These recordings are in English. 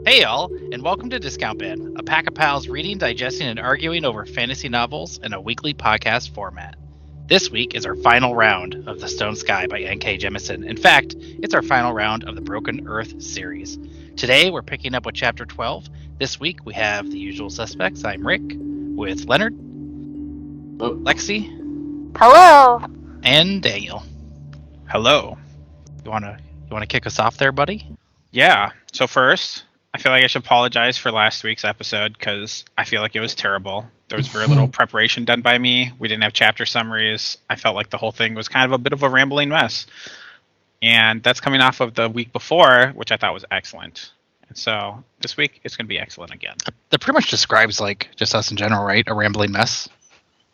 Hey y'all, and welcome to Discount Bin, a pack of pals reading, digesting, and arguing over fantasy novels in a weekly podcast format. This week is our final round of The Stone Sky by N.K. Jemisin. In fact, it's our final round of the Broken Earth series. Today we're picking up with Chapter 12. This week we have the usual suspects. I'm Rick, with Leonard, Lexi, Hello, and Daniel. Hello. You wanna kick us off there, buddy? Yeah. So first, I feel like I should apologize for last week's episode because I feel like it was terrible. There was very little preparation done by me. We didn't have chapter summaries. I felt like the whole thing was kind of a bit of a rambling mess. And that's coming off of the week before, which I thought was excellent. And so this week, it's going to be excellent again. That pretty much describes like just us in general, right? A rambling mess.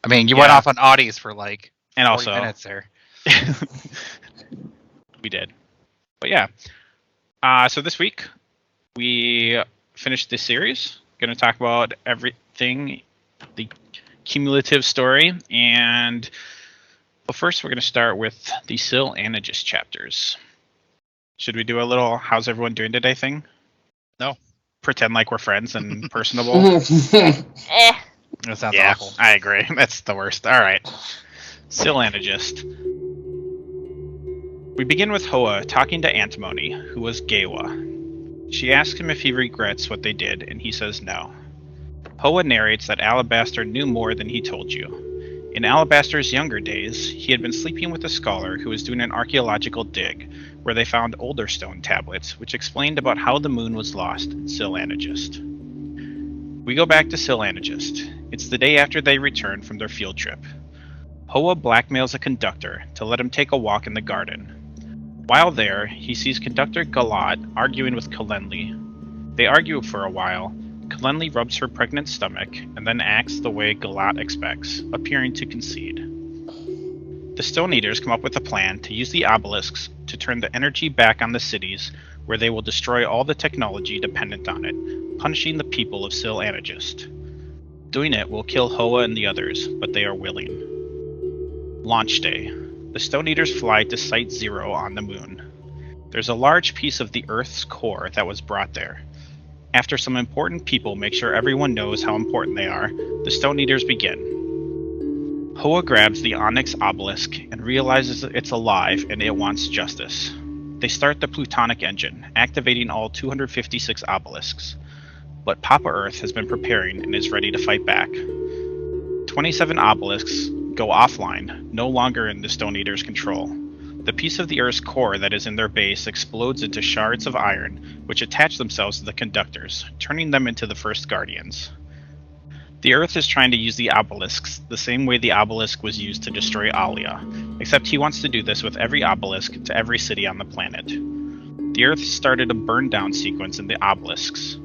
I mean, you went off on Audis for like 40 minutes there. We did. But yeah. So this week, we finished this series. Going to talk about everything, the cumulative story, but first we're going to start with the Syl Anagist chapters. Should we do a little "How's everyone doing today" thing? No. Pretend like we're friends and personable. Eh. That sounds Yeah, awful. I agree. That's the worst. All right. Syl Anagist. We begin with Hoa talking to Antimony, who was Gewa. She asks him if he regrets what they did, and he says no. Hoa narrates that Alabaster knew more than he told you. In Alabaster's younger days, he had been sleeping with a scholar who was doing an archaeological dig, where they found older stone tablets, which explained about how the moon was lost in Syl Anagist. We go back to Syl Anagist. It's the day after they return from their field trip. Hoa blackmails a conductor to let him take a walk in the garden. While there, he sees conductor Galat arguing with Kalenli. They argue for a while. Kalenli rubs her pregnant stomach and then acts the way Galat expects, appearing to concede. The Stone Eaters come up with a plan to use the obelisks to turn the energy back on the cities, where they will destroy all the technology dependent on it, punishing the people of Syl Anagist. Doing it will kill Hoa and the others, but they are willing. Launch day. The Stone Eaters fly to Site Zero on the moon. There's a large piece of the Earth's core that was brought there. After some important people make sure everyone knows how important they are, the Stone Eaters begin. Hoa grabs the Onyx obelisk and realizes it's alive and it wants justice. They start the Plutonic engine, activating all 256 obelisks. But Papa Earth has been preparing and is ready to fight back. 27 obelisks go offline, no longer in the Stone Eaters' control. The piece of the Earth's core that is in their base explodes into shards of iron, which attach themselves to the conductors, turning them into the first Guardians. The Earth is trying to use the obelisks the same way the obelisk was used to destroy Alia, except he wants to do this with every obelisk to every city on the planet. The Earth started a burn-down sequence in the obelisks.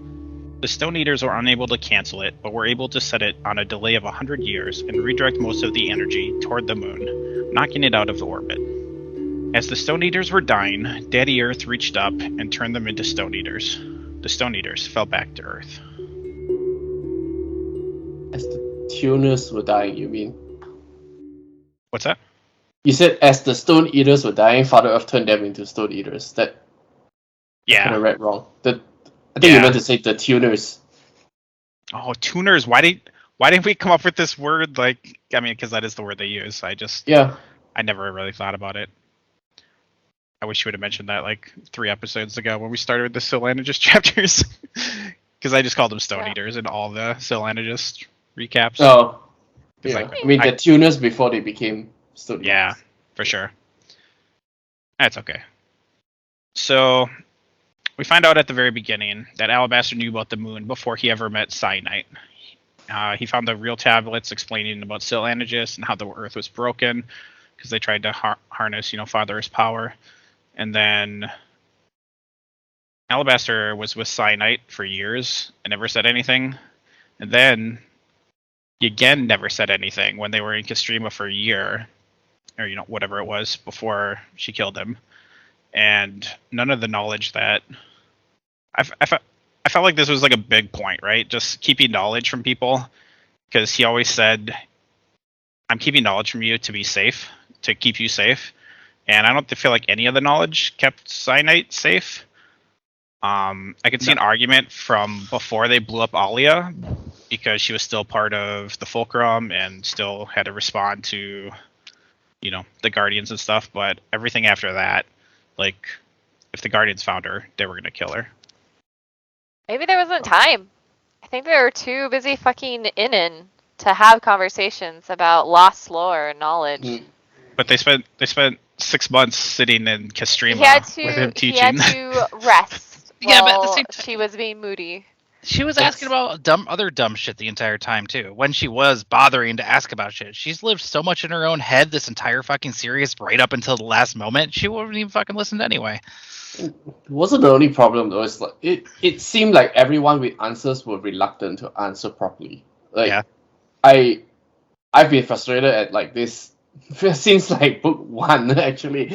The Stone Eaters were unable to cancel it, but were able to set it on a delay of 100 years and redirect most of the energy toward the moon, knocking it out of orbit. As the Stone Eaters were dying, Daddy Earth reached up and turned them into Stone Eaters. The Stone Eaters fell back to Earth. As the tuners were dying, you mean? What's that? You said as the Stone Eaters were dying, Father Earth turned them into Stone Eaters. That kind of read wrong. I think you meant to say the tuners. Oh, tuners! Why didn't we come up with this word? Because that is the word they use. I never really thought about it. I wish you would have mentioned that 3 episodes ago when we started with the Syl Anagist chapters. Because I just called them Stone Eaters in all the Syl Anagist recaps. Oh, yeah. The tuners before they became Stone Eaters. Yeah, for sure. That's okay. So we find out at the very beginning that Alabaster knew about the moon before he ever met Cyanite. He found the real tablets explaining about Syl Anagist and how the Earth was broken because they tried to harness, Father Earth's power. And then Alabaster was with Cyanite for years and never said anything. And then he again never said anything when they were in Castrima for a year, or whatever it was before she killed him. And none of the knowledge that I felt like this was a big point, right? Just keeping knowledge from people, because he always said, "I'm keeping knowledge from you to be safe, to keep you safe." and I don't feel like any of the knowledge kept Cyanite safe. I could see an argument from before they blew up Alia, because she was still part of the Fulcrum and still had to respond to, the Guardians and stuff. But everything after that, like, if the Guardians found her, they were gonna kill her. Maybe there wasn't time. I think they were too busy fucking in to have conversations about lost lore and knowledge. But they spent 6 months sitting in Castrema with him teaching. He had to rest Yeah, but at the while same time, she was being moody. She was asking about other dumb shit the entire time too. When she was bothering to ask about shit, she's lived so much in her own head this entire fucking series, right up until the last moment. She wouldn't even fucking listen anyway. It wasn't the only problem though. It's like it seemed like everyone with answers were reluctant to answer properly. Like, yeah. I've been frustrated at like this since like book 1 actually.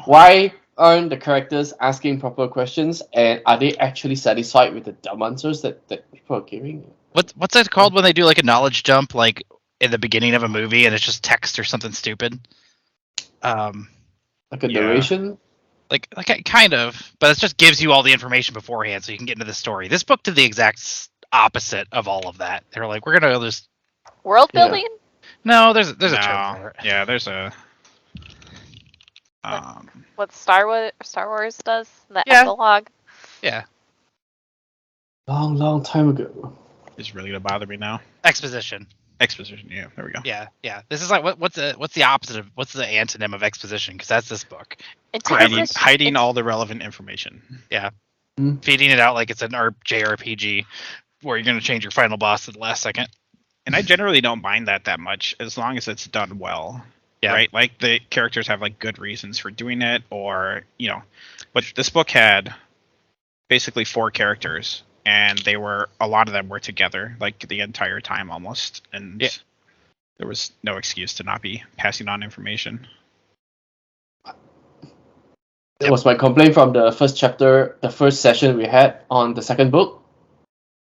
Why aren't the characters asking proper questions, and are they actually satisfied with the dumb answers that people are giving? What's that called when they do like a knowledge jump, like in the beginning of a movie, and it's just text or something stupid? Like a narration? Like kind of, but it just gives you all the information beforehand so you can get into the story. This book did the exact opposite of all of that. They were like, we're gonna just world building. Yeah. No, there's a term for it. Yeah, there's a. What Star Wars does, the epilogue. Yeah. Long time ago. It's really gonna bother me now. Exposition. Yeah, there we go. Yeah. This is like what's the opposite of what's the antonym of exposition? Because that's this book. Hiding all the relevant information. Yeah. Feeding it out like it's an JRPG where you're gonna change your final boss at the last second. And I generally don't mind that much as long as it's done well. Yeah. Right? Like the characters have like good reasons for doing it, or but this book had basically 4 characters, and a lot of them were together like the entire time almost, and there was no excuse to not be passing on information. That was my complaint from the first chapter, the first session we had on the second book.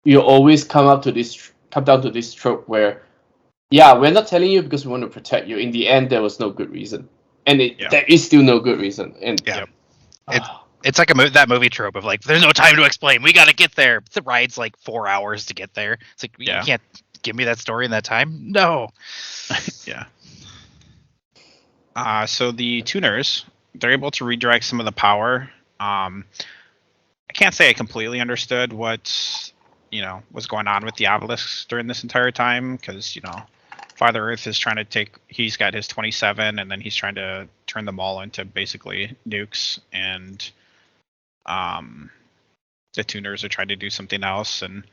You always come down to this trope where, we're not telling you because we want to protect you. In the end, there was no good reason, and there is still no good reason. And it's like that movie trope of like, there's no time to explain. We got to get there. The ride's like 4 hours to get there. It's like, you can't give me that story in that time. No. Yeah. So the tuners, they're able to redirect some of the power. I can't say I completely understood what was going on with the obelisks during this entire time, because Father Earth is trying to he's got his 27, and then he's trying to turn them all into basically nukes, and the tuners are trying to do something else. And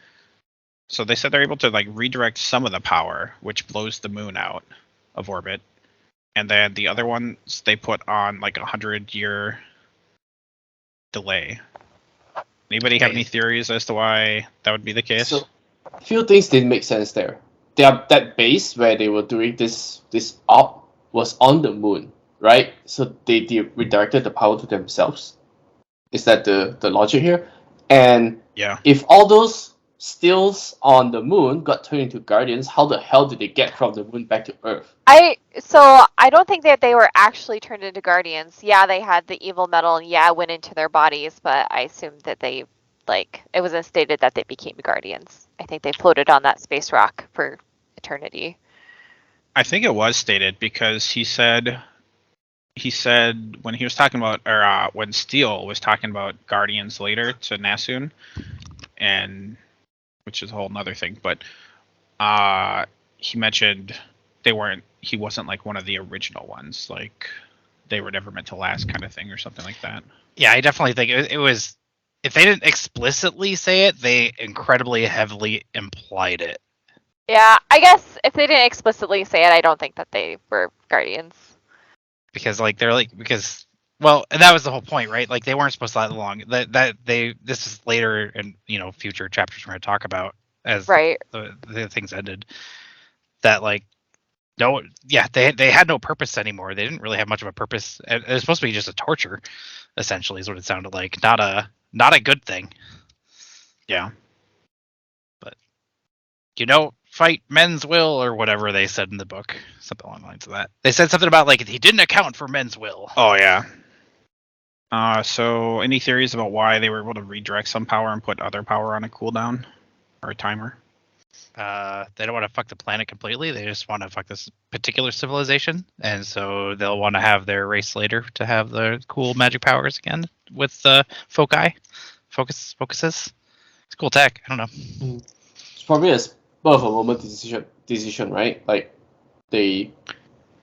so they said they're able to like redirect some of the power, which blows the moon out of orbit, and then the other ones they put on like 100-year delay. Anybody have any theories as to why that would be the case? So, a few things didn't make sense there. That base where they were doing this op was on the moon, right? So they redirected the power to themselves. Is that the logic here? And if all those stills on the moon got turned into Guardians, how the hell did they get from the moon back to Earth? So I don't think that they were actually turned into Guardians. Yeah, they had the evil metal, and it went into their bodies, but I assumed that they, it wasn't stated that they became Guardians. I think they floated on that space rock for eternity. I think it was stated, because he said when he was talking about, or when Steele was talking about Guardians later to Nasun, and which is a whole nother thing, but he mentioned he wasn't like one of the original ones, like they were never meant to last kind of thing, or something like that. Yeah, I definitely think it was, if they didn't explicitly say it, they incredibly heavily implied it. Yeah, I guess if they didn't explicitly say it, I don't think that they were Guardians. Because and that was the whole point, right? Like they weren't supposed to last long. This is later in future chapters we're going to talk about as the things ended. That they had no purpose anymore. They didn't really have much of a purpose. It was supposed to be just a torture, essentially, is what it sounded like. Not a good thing. Yeah. But fight men's will or whatever they said in the book. Something along the lines of that. They said something about like he didn't account for men's will. Oh yeah. So any theories about why they were able to redirect some power and put other power on a cooldown or a timer? They don't want to fuck the planet completely. They just want to fuck this particular civilization, and so they'll want to have their race later to have the cool magic powers again with the focuses. It's cool tech. I don't know. It's probably a spur of a moment decision, right? Like they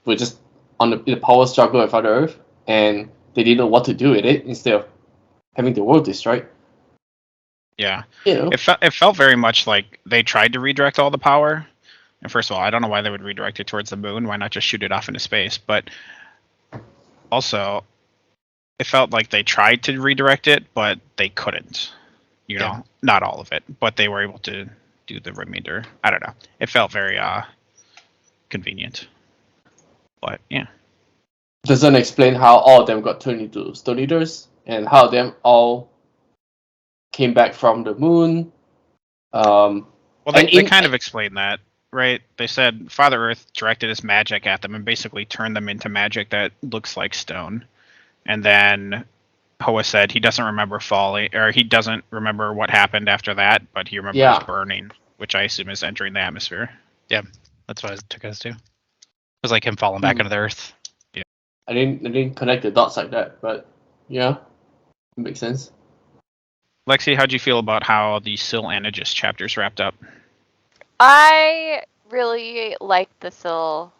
were just in a power struggle with Father Earth, and they didn't know what to do with it instead of having the world destroyed. Yeah. You know. It felt very much like they tried to redirect all the power. And first of all, I don't know why they would redirect it towards the moon. Why not just shoot it off into space? But also, it felt like they tried to redirect it, but they couldn't. You know, not all of it, but they were able to do the remainder. I don't know. It felt very convenient. But yeah. Doesn't explain how all of them got turned into Stone Eaters and how them all came back from the moon. Well, they kind of explained that, right? They said Father Earth directed his magic at them and basically turned them into magic that looks like stone. And then Hoa said he doesn't remember falling, or he doesn't remember what happened after that, but he remembers burning, which I assume is entering the atmosphere. Yeah, that's what it took us to. It was like him falling back into the earth. Yeah, I didn't connect the dots like that, but yeah, it makes sense. Lexi, how'd you feel about how the Sil Anagist chapters wrapped up? I really liked the Sil,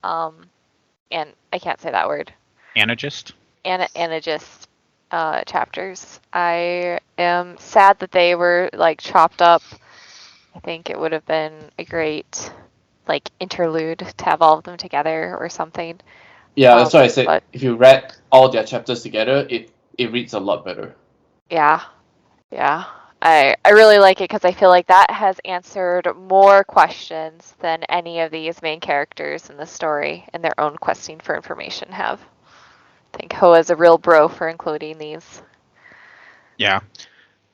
and I can't say that word. Anagist? Anagist chapters. I am sad that they were like chopped up. I think it would have been a great like interlude to have all of them together or something. Yeah, that's why I said if you read all their chapters together, it reads a lot better. Yeah. I really like it because I feel like that has answered more questions than any of these main characters in the story and their own questing for information have. I think Hoa's a real bro for including these. Yeah.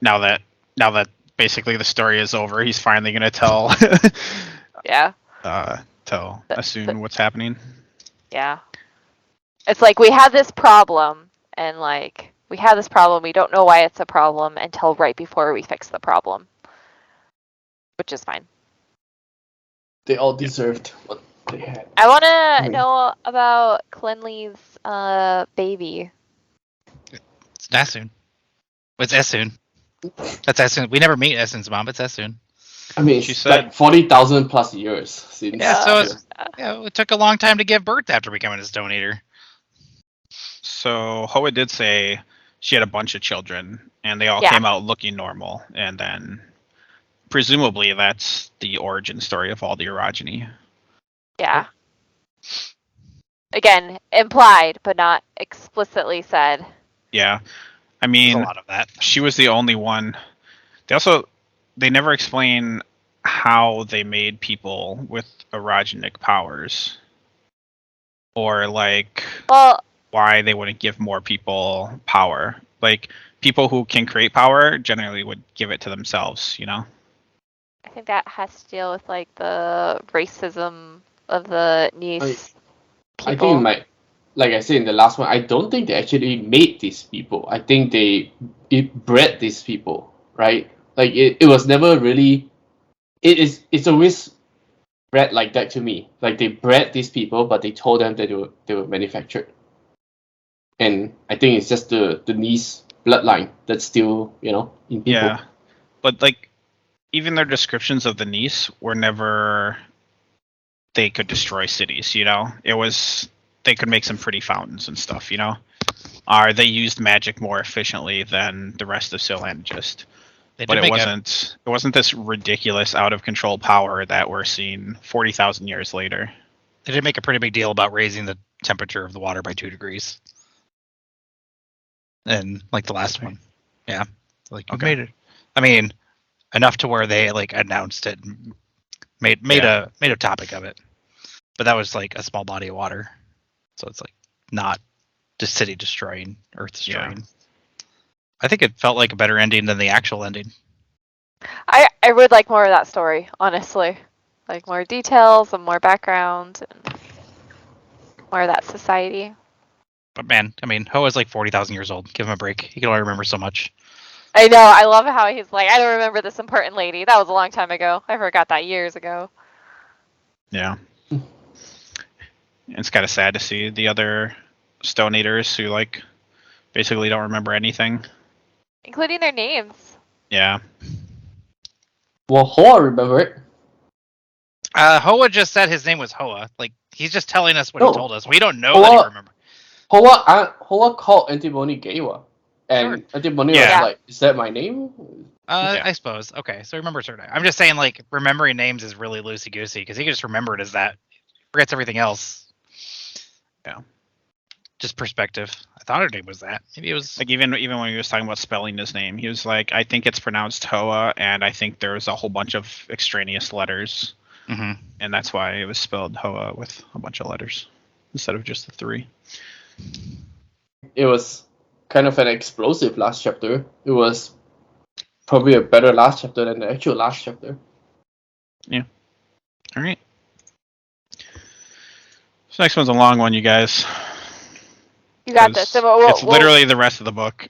Now that basically the story is over, he's finally gonna tell tell Asun what's happening. Yeah. It's like we have this problem and like we have this problem, we don't know why it's a problem until right before we fix the problem. Which is fine. They all deserved what they had. I want to know about Clenley's baby. It's Nasun. It's Esun. That's Esun. We never meet Esun's mom. It's Esun. I mean, she said like 40,000 plus years since. Yeah, so it took a long time to give birth after becoming a Stone Eater. So Hoa did say she had a bunch of children, and they all came out looking normal, and then presumably that's the origin story of all the orogeny. Yeah. Again, implied, but not explicitly said. Yeah. I mean, there's a lot of that. She was the only one. They never explain how they made people with orogenic powers. Or like why they wouldn't give more people power. Like people who can create power generally would give it to themselves, you know? I think that has to deal with like the racism of the Nice people. I think it might, like I said in the last one, I don't think they actually made these people. I think they bred these people, right? Like it was never really. It's always bred like that to me. Like they bred these people, but they told them that they were manufactured. And I think it's just the Nice bloodline that's still, in people. Yeah, but like even their descriptions of the Nice were never. They could destroy cities, you know. It was they could make some pretty fountains and stuff, you know. They used magic more efficiently than the rest of Silangist. But it wasn't this ridiculous out of control power that we're seeing 40,000 years later. They did make a pretty big deal about raising the temperature of the water by 2 degrees. And like the last one. Yeah. Like you made it. I mean, enough to where they like announced it and made a topic of it. But that was like a small body of water. So it's like not just city destroying, earth destroying. Yeah. I think it felt like a better ending than the actual ending. I would like more of that story, honestly. like more details and more background and more of that society. But man, I mean, Hoa's like 40,000 years old. Give him a break. He can only remember so much. I know. I love how he's like, I don't remember this important lady. That was a long time ago. I forgot that years ago. Yeah. It's kind of sad to see the other Stone Eaters who like basically don't remember anything, Including their names. Yeah. Well, Hoa remember it. Hoa just said his name was Hoa. Like, he's just telling us what he No. told us. We don't know that he Hoa- remembered. Hoa called Antimony Gawa. And Sure. Antimony Yeah. was like, is that my name? Yeah. I suppose. Okay, so he remembers her name. I'm just saying, like, remembering names is really loosey-goosey, because he can just remember it as that. Forgets everything else. Yeah. Just perspective. I thought her name was that. Maybe it was... Like even when he was talking about spelling his name, he was like, I think it's pronounced Hoa, and I think there's a whole bunch of extraneous letters, Mhm. and that's why it was spelled Hoa with a bunch of letters instead of just the 3. It was kind of an explosive last chapter. It was probably a better last chapter than the actual last chapter. All right. This next one's a long one, you guys. You got 'cause this. And we'll- it's literally the rest of the book.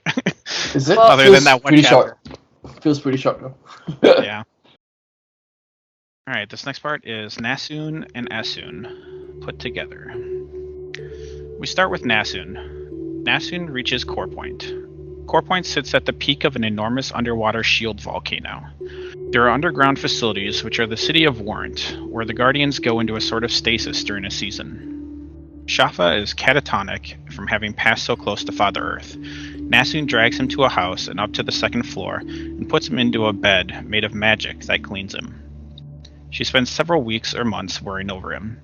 Is it? Well- Other Feels than that one pretty chapter. short. Feels pretty short though. Yeah. All right, this next part is Nasun and Asun put together. We start with Nasun. Nasun reaches Core Point. Core Point sits at the peak of an enormous underwater shield volcano. There are underground facilities, which are the city of Warrant, where the Guardians go into a sort of stasis during a season. Shafa is catatonic from having passed so close to Father Earth. Nasun drags him to a house and up to the 2nd floor and puts him into a bed made of magic that cleans him. She spends several weeks or months worrying over him.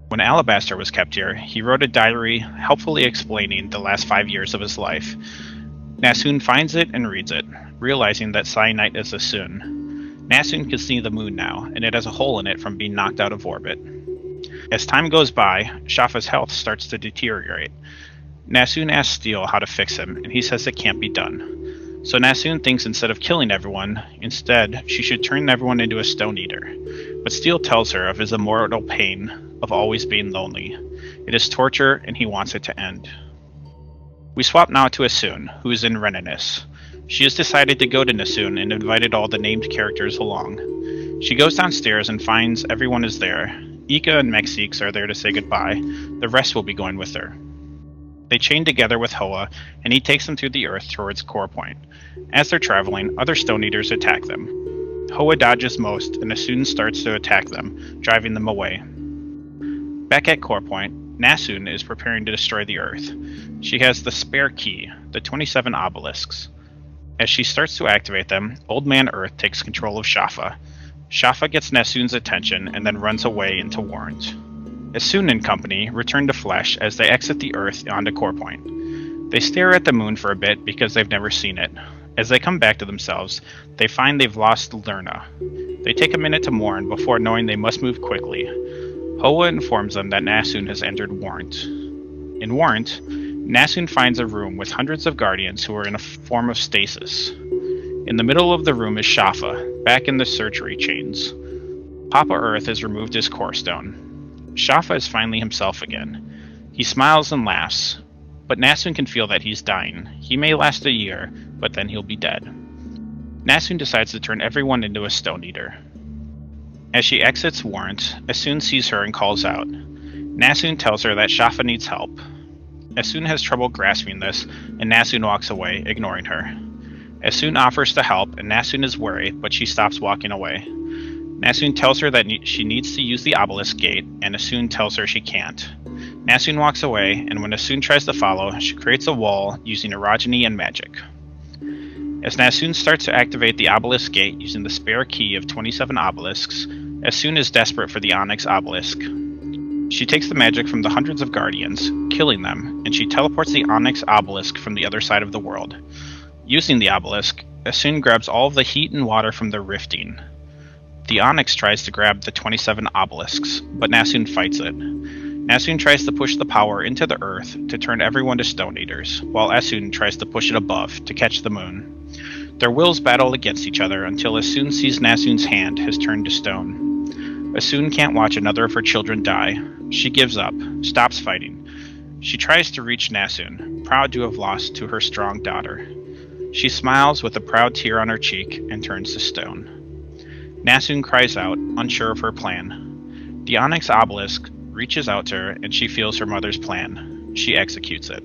When Alabaster was kept here, he wrote a diary helpfully explaining the last 5 years of his life. Nasun finds it and reads it, realizing that cyanite is a Sun. Nasun can see the moon now, and it has a hole in it from being knocked out of orbit. As time goes by, Shafa's health starts to deteriorate. Nasun asks Steel how to fix him, and he says it can't be done. So Nasun thinks instead of killing everyone, instead she should turn everyone into a Stone Eater. But Steel tells her of his immortal pain of always being lonely. It is torture, and he wants it to end. We swap now to Asun, who is in Reninus. She has decided to go to Nasun and invited all the named characters along. She goes downstairs and finds everyone is there. Ika and Mexiques are there to say goodbye. The rest will be going with her. They chain together with Hoa, and he takes them through the earth towards Core Point. As they're traveling, other Stone Eaters attack them. Hoa dodges most, and Asun starts to attack them, driving them away. Back at Core Point, Nasun is preparing to destroy the Earth. She has the spare key, the 27 obelisks. As she starts to activate them, Old Man Earth takes control of Shafa. Shafa gets Nasun's attention and then runs away into Warrant. Asun and company return to Flesh as they exit the Earth onto Core Point. They stare at the moon for a bit because they've never seen it. As they come back to themselves, they find they've lost Lerna. They take a minute to mourn before knowing they must move quickly. Hoa informs them that Nasun has entered Warrant. In Warrant, Nasun finds a room with hundreds of Guardians who are in a form of stasis. In the middle of the room is Shafa, back in the surgery chains. Papa Earth has removed his core stone. Shafa is finally himself again. He smiles and laughs, but Nasun can feel that he's dying. He may last a year, but then he'll be dead. Nasun decides to turn everyone into a Stone Eater. As she exits Warrant, Asun sees her and calls out. Nasun tells her that Shafa needs help. Asun has trouble grasping this, and Nasun walks away, ignoring her. Asun offers to help, and Nasun is worried, but she stops walking away. Nasun tells her that she needs to use the obelisk gate, and Asun tells her she can't. Nasun walks away, and when Asun tries to follow, she creates a wall using orogeny and magic. As Nasun starts to activate the obelisk gate using the spare key of 27 obelisks, Asun is desperate for the Onyx obelisk. She takes the magic from the hundreds of Guardians, killing them, and she teleports the Onyx obelisk from the other side of the world. Using the obelisk, Asun grabs all of the heat and water from the rifting. The Onyx tries to grab the 27 obelisks, but Nasun fights it. Nasun tries to push the power into the earth to turn everyone to Stone Eaters, while Asun tries to push it above to catch the moon. Their wills battle against each other until Asun sees Nasun's hand has turned to stone. Asun can't watch another of her children die. She gives up, stops fighting. She tries to reach Nasun, proud to have lost to her strong daughter. She smiles with a proud tear on her cheek and turns to stone. Nasun cries out, unsure of her plan. The onyx obelisk reaches out to her and she feels her mother's plan. She executes it.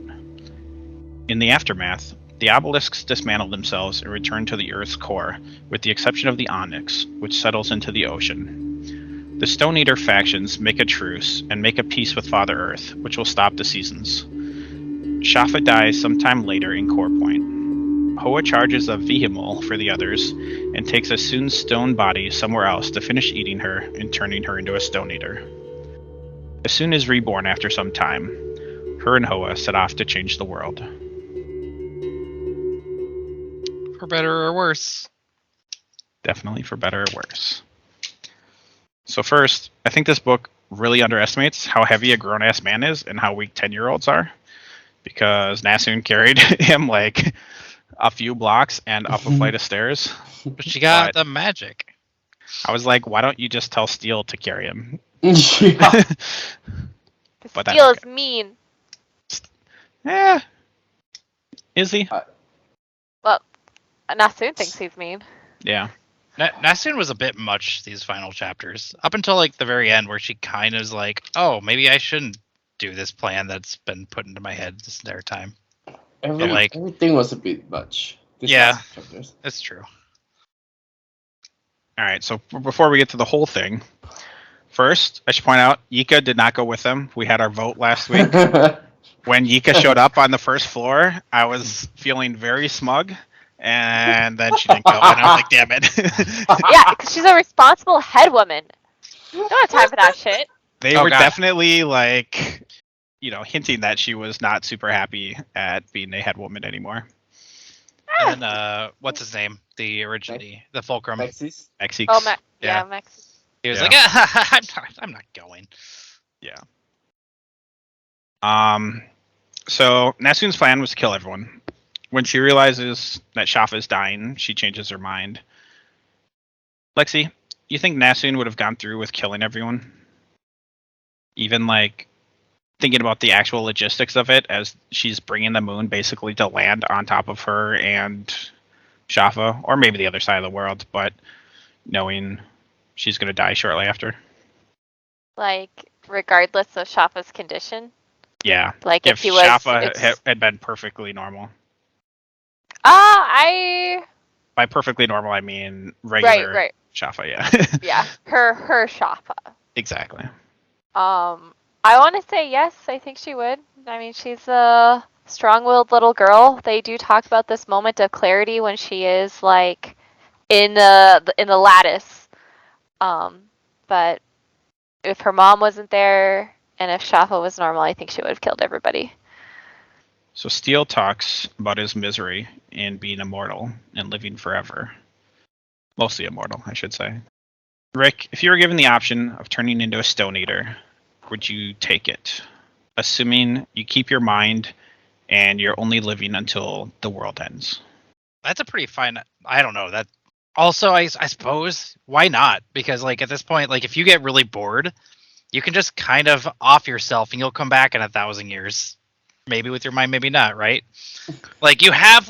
In the aftermath, the obelisks dismantle themselves and return to the Earth's core, with the exception of the onyx, which settles into the ocean. The Stone Eater factions make a truce and make a peace with Father Earth, which will stop the seasons. Shafa dies sometime later in Core Point. Hoa charges a vehemol for the others and takes Asun's stone body somewhere else to finish eating her and turning her into a Stone Eater. Asun is reborn after some time. Her and Hoa set off to change the world. For better or worse. Definitely for better or worse. So first, I think this book really underestimates how heavy a grown-ass man is and how weak 10-year-olds are. Because Nasun carried him like a few blocks and up a flight of stairs. But she got the magic. I was like, why don't you just tell Steel to carry him? Yeah. But Steel is mean. Yeah. Is he? Well, Nasun thinks he's mean. Yeah. Nasun was a bit much these final chapters. Up until like the very end where she kind of is like, oh, maybe I shouldn't do this plan that's been put into my head this entire time. Everything was a bit much. Yeah, that's true. Alright, so before we get to the whole thing, first, I should point out, Yika did not go with them. We had our vote last week. When Yika showed up on the first floor, I was feeling very smug. And then she didn't go, and I was like, damn it. Yeah, because she's a responsible head woman. Don't have time for that shit. They were definitely like, hinting that she was not super happy at being a head woman anymore. And what's his name? The Fulcrum. Maxis? Maxix. Oh, Maxis. He was like, I'm not going. Yeah. So Nasun's plan was to kill everyone. When she realizes that Shafa is dying, she changes her mind. Lexi, you think Nasun would have gone through with killing everyone? Even like thinking about the actual logistics of it, as she's bringing the moon basically to land on top of her and Shafa, or maybe the other side of the world, but knowing she's going to die shortly after. Like, regardless of Shafa's condition? Yeah. Like, if he was... Shafa had been perfectly normal. By perfectly normal, I mean regular Shafa, yeah. Yeah, her Shafa. Exactly. I want to say yes, I think she would. I mean, she's a strong-willed little girl. They do talk about this moment of clarity when she is, like, in the lattice. But if her mom wasn't there, and if Shafa was normal, I think she would have killed everybody. So Steel talks about his misery in being immortal and living forever. Mostly immortal, I should say. Rick, if you were given the option of turning into a Stone Eater, would you take it? Assuming you keep your mind and you're only living until the world ends. That's a pretty fine... I don't know. That. Also, I suppose, why not? Because like at this point, like if you get really bored, you can just kind of off yourself and you'll come back in 1,000 years. Maybe with your mind, maybe not, right? Like you have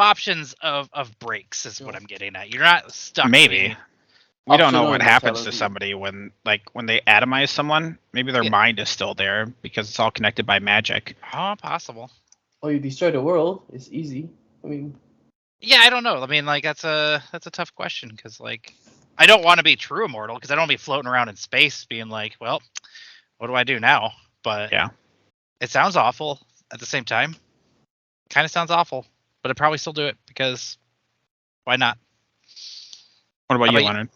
options of breaks is what I'm getting at. You're not stuck. Maybe. We don't know what happens to somebody when they atomize someone. Maybe their mind is still there because it's all connected by magic. Oh, possible. Or you destroy the world. It's easy. I mean. Yeah, I don't know. I mean, like that's a tough question because like I don't want to be true immortal because I don't want to be floating around in space being like, well, what do I do now? But yeah. It sounds awful at the same time. Kind of sounds awful, but I'd probably still do it because why not? What about you, Leonard?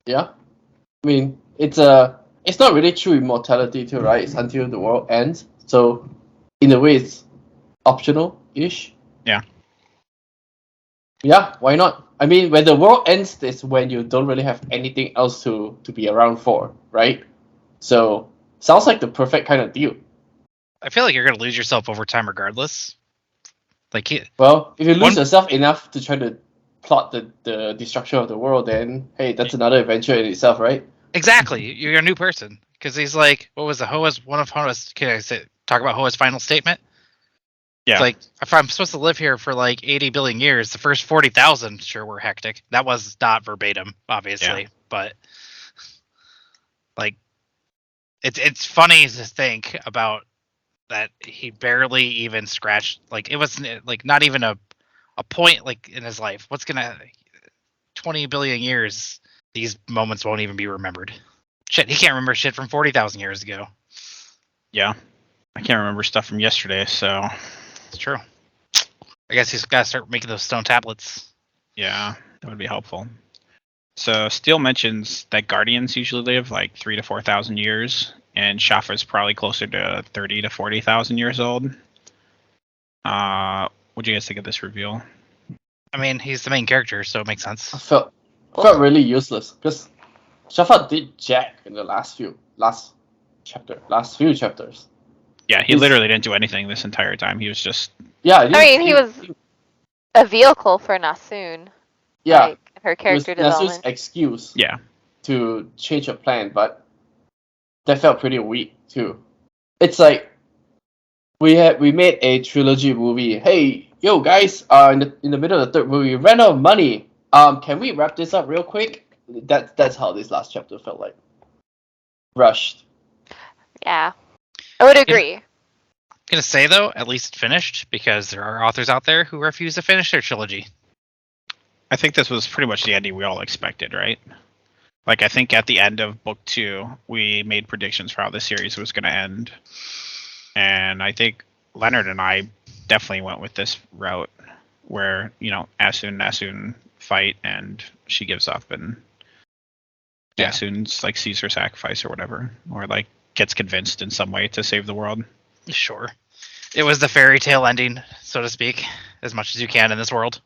Yeah. I mean, it's not really true immortality too, right? It's until the world ends. So, in a way, it's optional-ish. Yeah. Yeah, why not? I mean, when the world ends, is when you don't really have anything else to be around for, right? So, sounds like the perfect kind of deal. I feel like you're going to lose yourself over time regardless. Like, well, if you lose yourself enough to try to plot the destruction of the world, then hey, that's another adventure in itself, right? Exactly. You're a new person because he's like, what was one of Hoa's? Can I talk about Hoa's final statement? Yeah. It's like, if I'm supposed to live here for like 80 billion years, the first 40,000 sure were hectic. That was not verbatim, obviously, but like, it's funny to think about that he barely even scratched. Like, it was like not even a point like in his life. 20 billion years? These moments won't even be remembered. Shit, he can't remember shit from 40,000 years ago. Yeah. I can't remember stuff from yesterday, so It's true. I guess he's got to start making those stone tablets. yeah, that would be helpful. So Steele mentions that Guardians usually live like 3,000 to 4,000 years, and Shafa's probably closer to 30,000 to 40,000 years old. What do you guys think of this reveal? I mean, he's the main character, so it makes sense. I felt really useless because Shafa did jack in the last few chapters. Yeah, he literally didn't do anything this entire time. He was just I mean, he was a vehicle for Nasun. Yeah, Like, her it was character Nasu's development. excuse yeah. to change a plan, but that felt pretty weak too. It's like we made a trilogy movie. Hey, yo guys, in the middle of the third movie, we ran out of money. Can we wrap this up real quick? That's how this last chapter felt like. Rushed. Yeah, I would agree. I'm gonna say though, at least finished, because there are authors out there who refuse to finish their trilogy. I think this was pretty much the ending we all expected, right? Like, I think at the end of book 2, we made predictions for how the series was going to end. And I think Leonard and I definitely went with this route where, Asun and Nasun fight and she gives up and Asun's like sees her sacrifice or whatever. Or like gets convinced in some way to save the world. Sure. It was the fairy tale ending, so to speak, as much as you can in this world.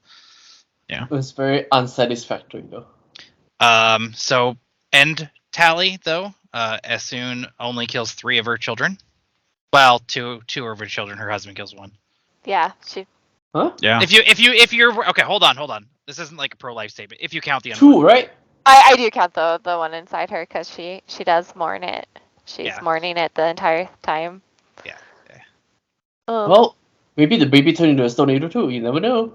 Yeah. It was very unsatisfactory though. So end tally though, Asun only kills 3 of her children. Well, two of her children. Her husband kills 1. Yeah, she. Huh? Yeah. If you're okay, hold on. This isn't like a pro-life statement. If you count the 2, right? I do count the one inside her because she does mourn it. She's mourning it the entire time. Yeah. Well, maybe the baby turned into a Stone Eater too. You never know.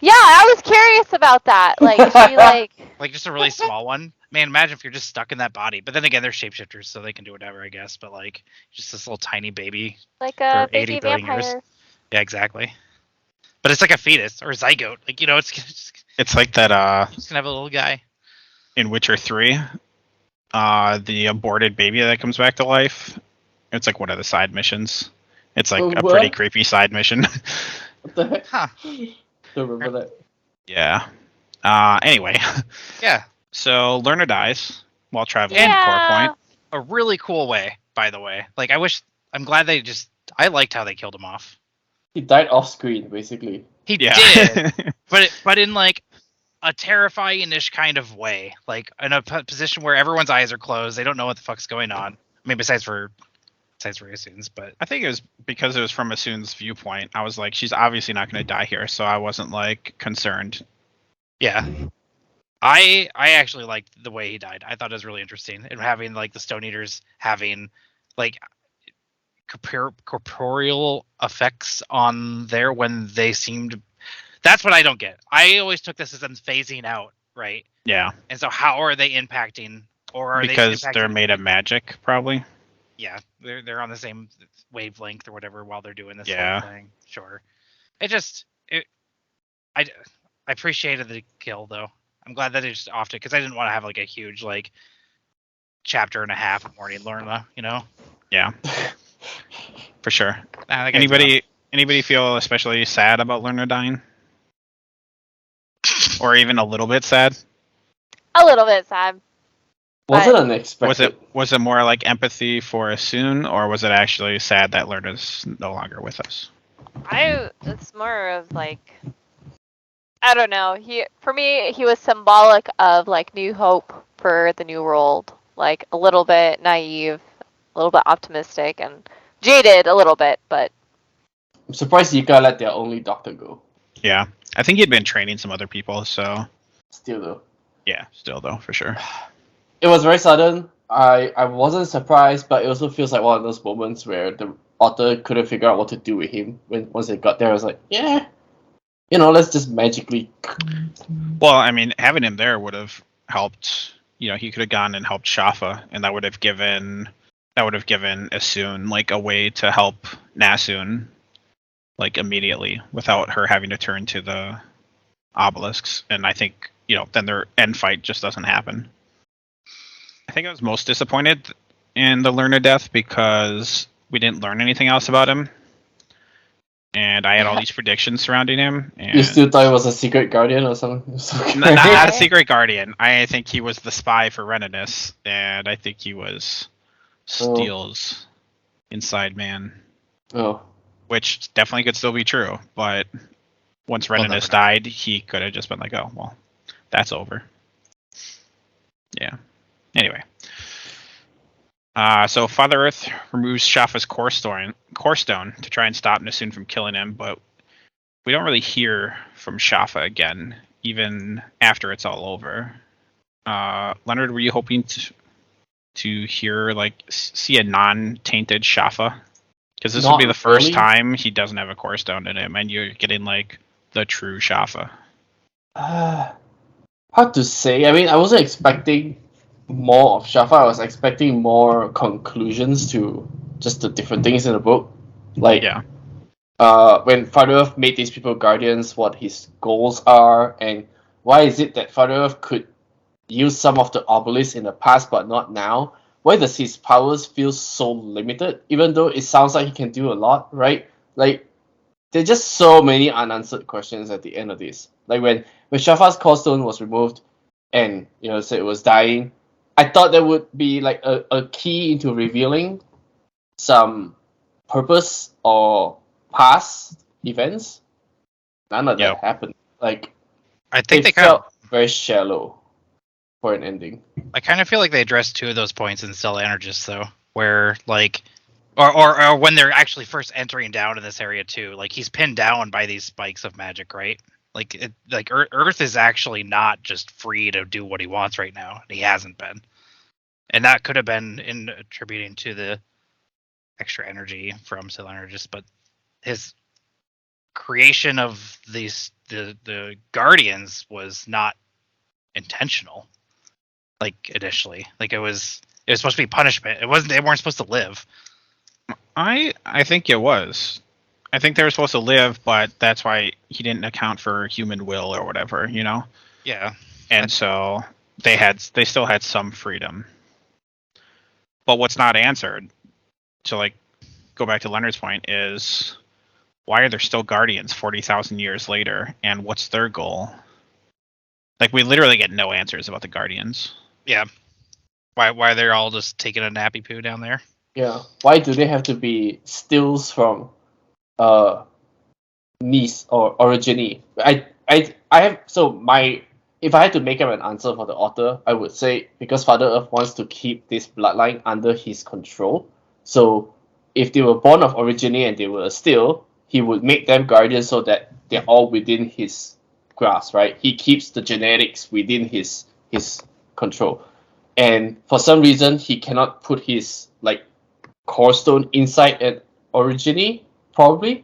Yeah, I was curious about that. Like, is she like just a really small one? Man, imagine if you're just stuck in that body. But then again, they're shapeshifters, so they can do whatever, I guess. But like, just this little tiny baby like a for 80 baby billion vampire. years. Yeah, exactly. But it's like a fetus or a zygote. Like, It's like that just gonna have a little guy. in Witcher 3, the aborted baby that comes back to life. It's like one of the side missions. It's like a pretty creepy side mission. What the heck? Huh. Don't remember that. Yeah. Anyway. Yeah. So Lerner dies while traveling to Core Point. A really cool way, by the way. Like, I'm glad I liked how they killed him off. He died off screen, basically. He did, but in like a terrifying-ish kind of way, like in a position where everyone's eyes are closed, they don't know what the fuck's going on. I mean, besides for Asun's, but I think it was because it was from Asun's viewpoint. I was like, she's obviously not going to die here, so I wasn't like concerned. Yeah, I actually liked the way he died. I thought it was really interesting, and having like the Stone Eaters having like corporeal effects on there when they seemed. That's what I don't get. I always took this as them phasing out, right? Yeah. And so how are they impacting? Or are because they they're made of magic, probably. Yeah, they're on the same wavelength or whatever while they're doing this whole thing. Sure. I appreciated the kill though. I'm glad that they just offed it because I didn't want to have like a huge like chapter and a half of Morning Lorna, Yeah. For sure. Anybody feel especially sad about Lerner dying? Or even a little bit sad? A little bit sad. Was it unexpected? Was it more like empathy for Asun, or was it actually sad that Lerner's no longer with us? It's more of like, I don't know. For me, he was symbolic of like new hope for the new world. Like a little bit naive, a little bit optimistic, and jaded a little bit, but. I'm surprised Yika let their only doctor go. Yeah. I think he'd been training some other people, so Still though. yeah, still though, for sure. It was very sudden. I wasn't surprised, but it also feels like one of those moments where the author couldn't figure out what to do with him. Once they got there, I was like, yeah, let's just magically. Well, I mean, having him there would have helped. He could have gone and helped Shafa, and that would have given Asun like a way to help Nasun like immediately without her having to turn to the obelisks. And I think then their end fight just doesn't happen. I think I was most disappointed in the learner death because we didn't learn anything else about him, and I had all these predictions surrounding him. And You still thought it was a secret guardian or something? not a secret guardian. I think he was the spy for Reninus, and I think he was Steele's inside man. Oh. Which definitely could still be true, but once Reninus died, he could have just been like, oh, well, that's over. Yeah. Anyway. So Father Earth removes Shafa's core stone to try and stop Nasun from killing him, but we don't really hear from Shafa again, even after it's all over. Leonard, were you hoping to hear, see a non-tainted Shafa? Because this would be the first time he doesn't have a core stone in him, and you're getting, the true Shafa. Hard to say. I mean, I wasn't expecting more of Shafa. I was expecting more conclusions to just the different things in the book. When Father Earth made these people guardians, what his goals are, and why is it that Father Earth could use some of the obelisks in the past but not now? Why does his powers feel so limited, even though it sounds like he can do a lot, right? There's just so many unanswered questions at the end of this. When Shafa's core stone was removed and, said it was dying, I thought there would be, a key into revealing some purpose or past events. None of that happened. I think it felt very shallow for an ending. I kind of feel like they addressed two of those points in Stellar Energist, though, where or when they're actually first entering down in this area too. He's pinned down by these spikes of magic, right? Earth is actually not just free to do what he wants right now. He hasn't been, and that could have been in attributing to the extra energy from Stellar Energist, but his creation of the Guardians was not intentional. Initially, it was supposed to be punishment. It wasn't. They weren't supposed to live. I think it was. I think they were supposed to live, but that's why he didn't account for human will or whatever, Yeah. And so they still had some freedom. But what's not answered, to go back to Leonard's point, is why are there still Guardians 40,000 years later, and what's their goal? We literally get no answers about the Guardians. Yeah. Why they're all just taking a nappy poo down there? Yeah. Why do they have to be stills from Nice or Origine? I have if I had to make up an answer for the author, I would say because Father Earth wants to keep this bloodline under his control. So if they were born of Origine and they were a still, he would make them guardians so that they're all within his grasp, right? He keeps the genetics within his control. And for some reason he cannot put his core stone inside an Origine, probably.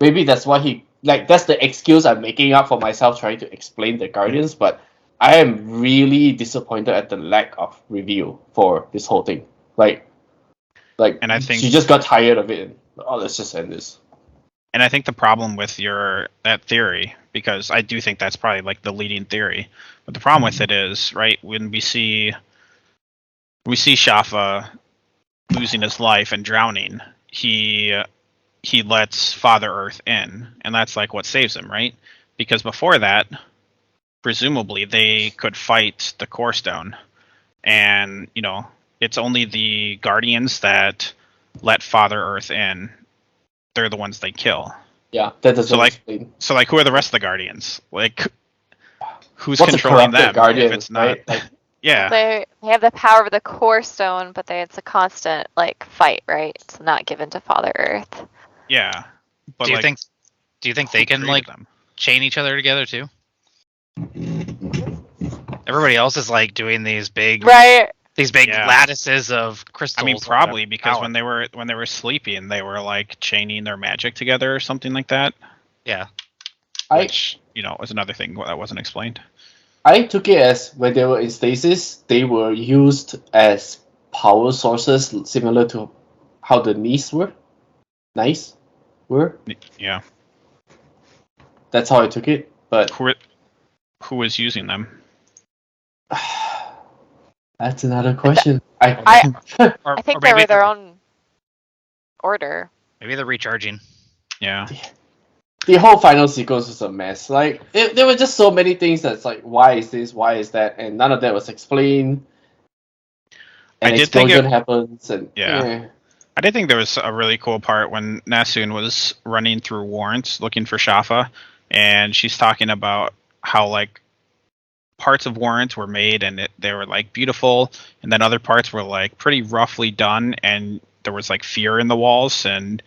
Maybe that's why he that's the excuse I'm making up for myself trying to explain the Guardians, but I am really disappointed at the lack of reveal for this whole thing. And I think she just got tired of it. Let's just end this. And I think the problem with that theory, because I do think that's probably the leading theory, but the problem with it is, right, when we see Shafa losing his life and drowning, he lets Father Earth in, and that's what saves him, right? Because before that, presumably they could fight the Core Stone, and it's only the Guardians that let Father Earth in. They're the ones they kill. Yeah, that doesn't explain. So who are the rest of the Guardians? Who's controlling them? Guardian, if it's not, right? Yeah. They have the power of the Core Stone, but it's a constant fight, right? It's not given to Father Earth. Yeah. But do you think they can chain each other together too? Everybody else is like doing these big Right. Yeah. lattices of crystals. I mean, or probably whatever because power. when they were sleeping, they were like chaining their magic together or something like that. Yeah. Which is another thing that wasn't explained. I took it as when they were in stasis, they were used as power sources, similar to how the knees were. Nice, were. Yeah. That's how I took it. But Who was using them? that's another question. I Or think maybe they were their own order. Maybe they're recharging. Yeah. The whole final sequence was a mess. Like there were just so many things that's like, why is this? Why is that? And none of that was explained. An I did think explosion happens, and Yeah. I did think there was a really cool part when Nasun was running through warrants looking for Shafa, and she's talking about how like parts of warrants were made and they were like beautiful, and then other parts were like pretty roughly done, and there was like fear in the walls, and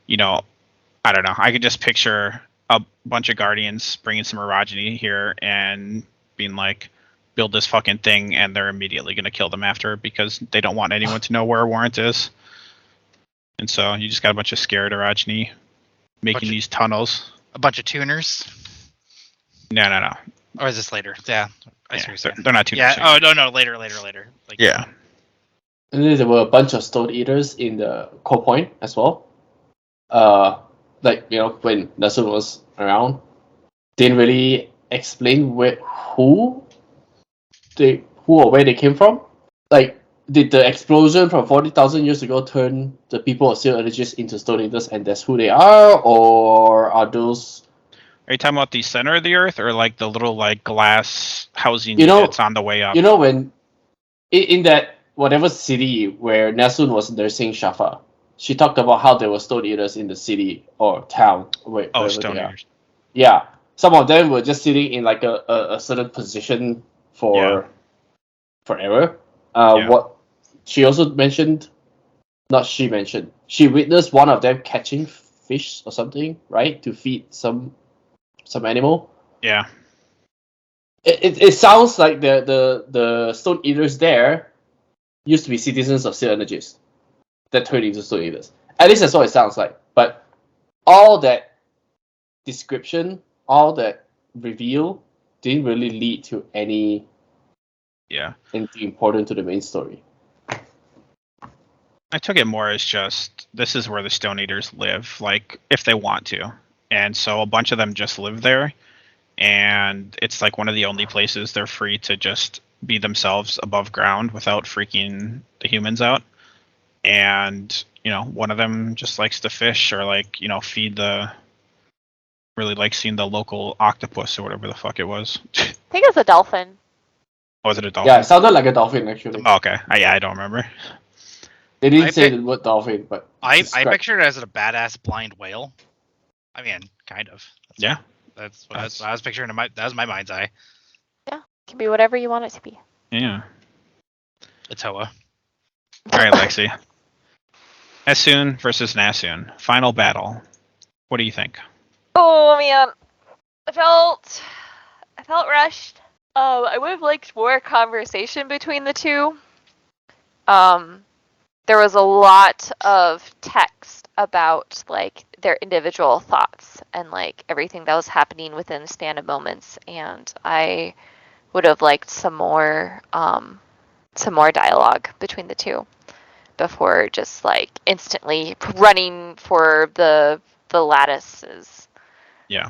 I don't know. I could just picture a bunch of Guardians bringing some orogeny here and being like, build this fucking thing, and they're immediately going to kill them after because they don't want anyone to know where a warrant is. And so you just got a bunch of scared orogeny making these tunnels. A bunch of tuners. No. Or is this later? Yeah. I see what you're saying. They're not tuners. Yeah. Oh, no. Later. Like, Yeah. And then there were a bunch of stone eaters in the core point as well. When Nasun was around, didn't really explain who or where they came from. Like, did the explosion from 40,000 years ago turn the people of Seal Energies into Stone Eaters, and that's who they are, or are those? Are you talking about the center of the Earth, or like the little like glass housing units on the way up? When in that whatever city where Nasun was nursing Shafa, she talked about how there were Stone Eaters in the city or town. Stone Eaters. Yeah, some of them were just sitting in like a certain position forever. What she also mentioned, she witnessed one of them catching fish or something, right, to feed some animal. Yeah. It sounds like the Stone Eaters there used to be citizens of Seal Energies that turned into Stone Eaters. At least that's what it sounds like. But all that description, all that reveal, didn't really lead to anything important to the main story. I took it more as just, this is where the Stone Eaters live, like, if they want to. And so a bunch of them just live there, and it's like one of the only places they're free to just be themselves above ground without freaking the humans out. And, one of them just likes to fish or like, feed really like seeing the local octopus or whatever the fuck it was. I think it was a dolphin. Oh, was it a dolphin? Yeah, it sounded like a dolphin actually. Oh, okay. I don't remember. They didn't say the word dolphin, but I pictured it as a badass blind whale. I mean, kind of. That's what I was picturing. That was my mind's eye. Yeah, it can be whatever you want it to be. Yeah. It's Hoa. All right, Lexi. Nasun versus Nasun. Final battle. What do you think? Oh man, I felt rushed. I would have liked more conversation between the two. There was a lot of text about like their individual thoughts and like everything that was happening within the span of moments, and I would have liked some more dialogue between the two before just like instantly running for the lattices. Yeah.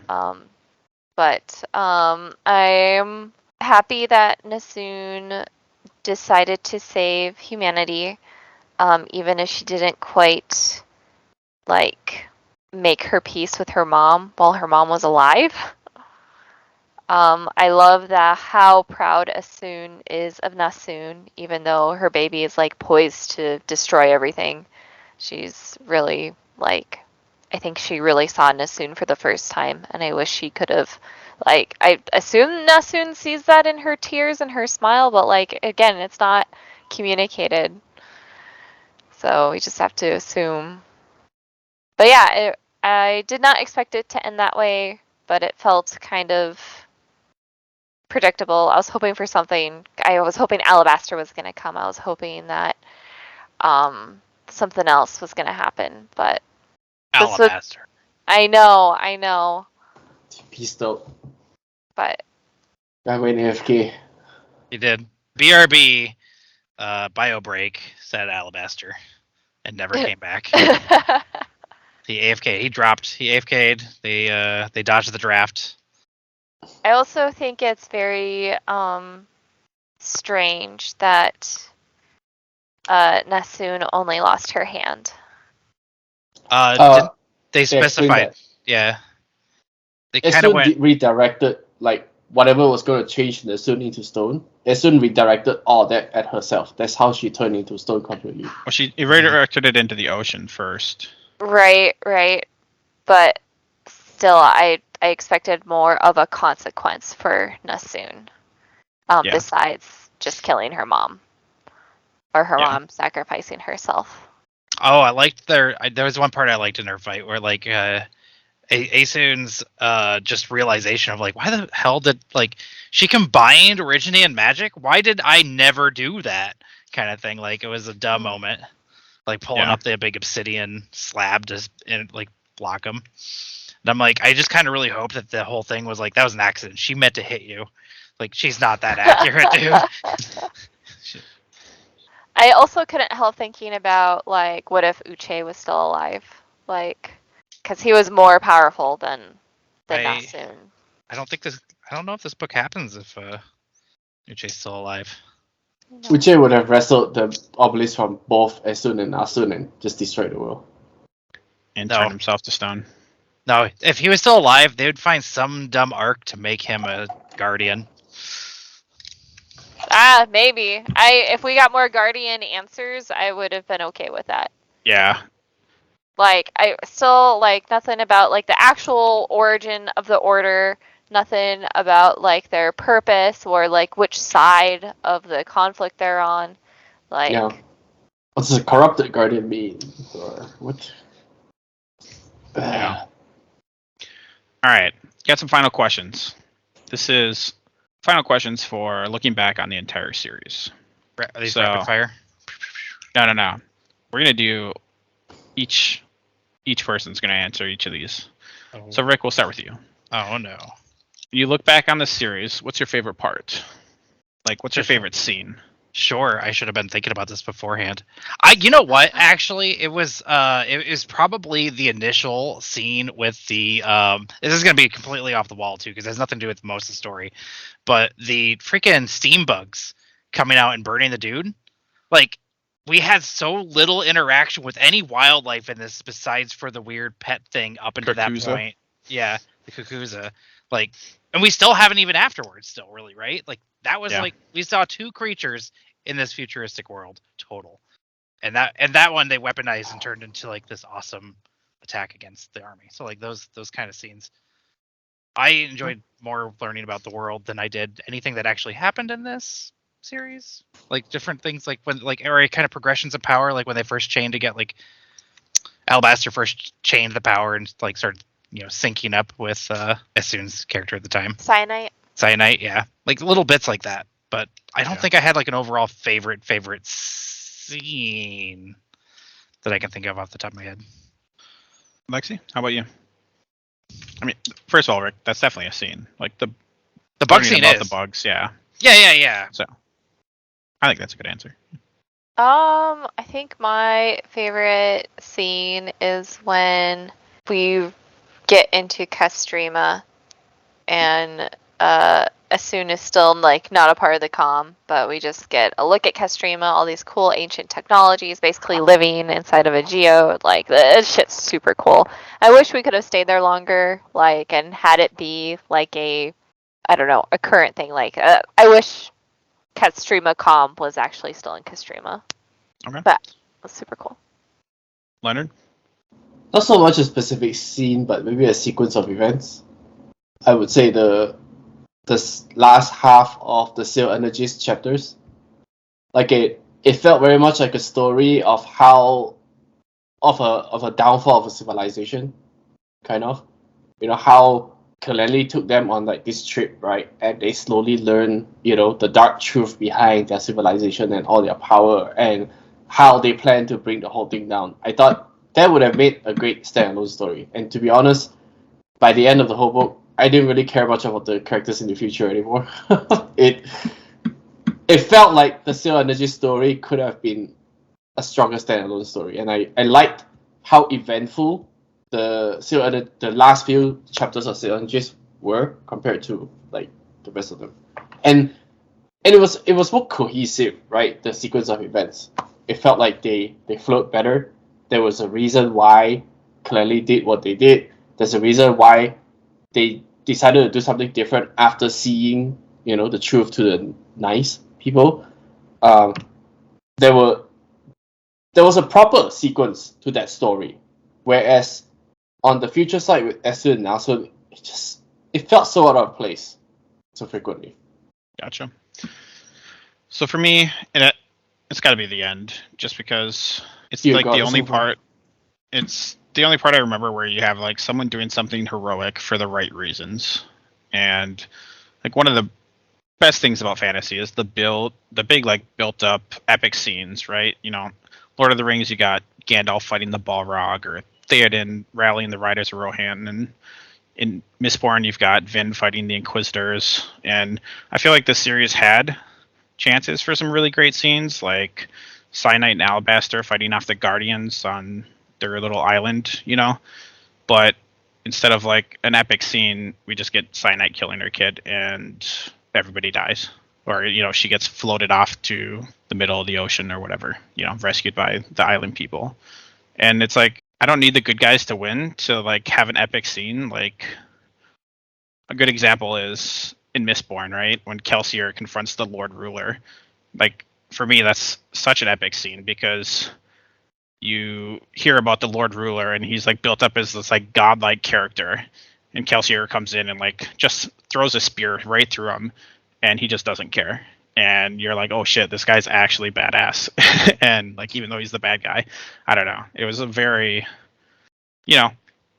But I'm happy that Nasun decided to save humanity, even if she didn't quite like make her peace with her mom while her mom was alive. I love how proud Asun is of Nasun, even though her baby is like poised to destroy everything. She's really like, I think she really saw Nasun for the first time, and I wish she could have, like, I assume Nasun sees that in her tears and her smile, but like, again, it's not communicated. So we just have to assume. But yeah, I did not expect it to end that way. but it felt kind of predictable. I was hoping for something. I was hoping Alabaster was going to come. I was hoping that something else was going to happen, but Alabaster. I know. Pistol. But I went AFK. He did. BRB, bio break, said Alabaster, and never came back. He AFK. He dropped. He AFK'd. They dodged the draft. I also think it's very strange that Nasun only lost her hand. Didn't they explained specified? that. Yeah. They As kind of soon went. redirected, like whatever was going to change the stone into stone, as soon redirected all that at herself. That's how she turned into stone completely. Well, she redirected it into the ocean first. Right. But still, I expected more of a consequence for Nasun, besides just killing her mom, or her mom sacrificing herself. Oh, I liked there was one part I liked in her fight where like Asun's just realization of like, why the hell did like she combined Origine and Magic? Why did I never do that kind of thing? Like it was a dumb moment, like pulling up the big obsidian slab to and like block him. And I'm like, I just kind of really hope that the whole thing was like that was an accident. She meant to hit you. Like she's not that accurate, dude. I also couldn't help thinking about like, what if Uche was still alive? Like, because he was more powerful than Nasun. I don't know if this book happens if Uche's still alive. Uche would have wrestled the obelisk from both Asun and Asun and just destroyed the world. And turned himself to stone. No, if he was still alive, they would find some dumb arc to make him a guardian. Maybe. If we got more Guardian answers, I would have been okay with that. Yeah. Like, I still, like, nothing about, like, the actual origin of the Order, nothing about, like, their purpose or, like, which side of the conflict they're on. Like... Yeah. What does a corrupted guardian mean? Or what? Yeah. Alright, got some final questions. This is final questions for looking back on the entire series. Are these rapid fire? No. We're gonna do each person's gonna answer each of these. Oh. So Rick, we'll start with you. Oh no. You look back on the series, what's your favorite part? Like what's your favorite scene? Sure, I should have been thinking about this beforehand. You know what? Actually, it was probably the initial scene with the this is gonna be completely off the wall too, because it has nothing to do with most of the story. But the freaking steam bugs coming out and burning the dude. Like, we had so little interaction with any wildlife in this besides for the weird pet thing up until that point. Yeah, the Kukuza. Like, and we still haven't even afterwards still really, right? Like that was like we saw 2 creatures in this futuristic world total. And that one they weaponized and turned into like this awesome attack against the army. So like those kind of scenes. I enjoyed more learning about the world than I did anything that actually happened in this series. Like different things like when like area kind of progressions of power, like when they first chained to get like Alabaster first chained the power and like started, syncing up with Asun's character at the time. Cyanite, yeah. Like little bits like that. But I don't think I had like an overall favorite scene that I can think of off the top of my head. Lexi, how about you? I mean, first of all, Rick, that's definitely a scene. Like the bug scene about is the bugs, yeah. Yeah. So, I think that's a good answer. I think my favorite scene is when we get into Castrima and Asun is still like not a part of the comm, but we just get a look at Castrima, all these cool ancient technologies, basically living inside of a geode. Like this shit's super cool. I wish we could have stayed there longer, like, and had it be like a current thing. Like I wish Castrima comm was actually still in Castrima. Okay. But it was super cool. Leonard? Not so much a specific scene, but maybe a sequence of events. I would say the last half of the Sail Energies chapters, like it felt very much like a story of a downfall of a civilization, kind of. How Kaleli took them on like this trip, right? And they slowly learn, the dark truth behind their civilization and all their power and how they plan to bring the whole thing down. I thought that would have made a great standalone story. And to be honest, by the end of the whole book, I didn't really care much about the characters in the future anymore. it felt like the Seal Energy story could have been a stronger standalone story, and I liked how eventful the last few chapters of Seal Energies were compared to like the rest of them, and it was more cohesive, right? The sequence of events, it felt like they flowed better. There was a reason why Clearly did what they did. There's a reason why they decided to do something different after seeing the truth to the nice people. Um, there was a proper sequence to that story, whereas on the future side with Esther and Nelson, it felt so out of place so frequently. Gotcha. So for me, it's got to be the end, just because it's Dear like God, the it's only over. part. It's the only part I remember where you have like someone doing something heroic for the right reasons, and like one of the best things about fantasy is the big like built up epic scenes, right? Lord of the Rings, you got Gandalf fighting the Balrog, or Theoden rallying the Riders of Rohan, and in Mistborn you've got Vin fighting the Inquisitors. And I feel like this series had chances for some really great scenes, like Cyanite and Alabaster fighting off the Guardians on their little island, but instead of like an epic scene, we just get Cyanite killing her kid and everybody dies, or she gets floated off to the middle of the ocean or whatever, rescued by the island people. And it's like, I don't need the good guys to win to like have an epic scene. Like a good example is in Mistborn, right? When Kelsier confronts the Lord Ruler. Like for me, that's such an epic scene because you hear about the Lord Ruler and he's like built up as this like godlike character, and Kelsier comes in and like just throws a spear right through him, and he just doesn't care. And you're like, oh shit, this guy's actually badass. And like, even though he's the bad guy, I don't know. It was a very, an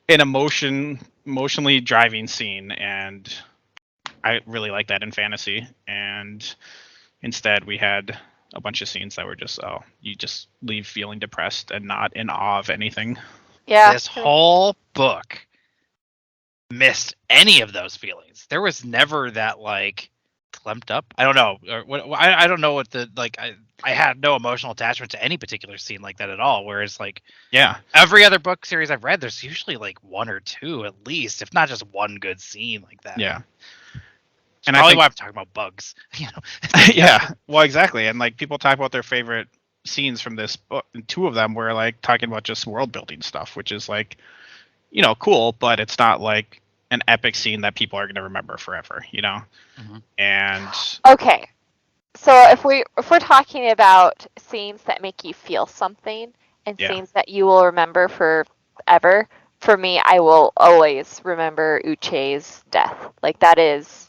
emotionally driving scene, and I really like that in fantasy. And instead, we had a bunch of scenes that were just, you just leave feeling depressed and not in awe of anything. Yeah. This whole book missed any of those feelings. There was never that like clumped up. I don't know. Or what, I don't know what the like. I had no emotional attachment to any particular scene like that at all. Whereas like every other book series I've read, there's usually like one or two at least, if not just one good scene like that. Yeah. And probably why I'm talking about bugs. Yeah. Well, exactly. And like people talk about their favorite scenes from this book, and two of them were like talking about just world building stuff, which is like, cool, but it's not like an epic scene that people are going to remember forever, Mm-hmm. And okay, so if we're talking about scenes that make you feel something and scenes that you will remember forever, for me, I will always remember Uche's death. Like that is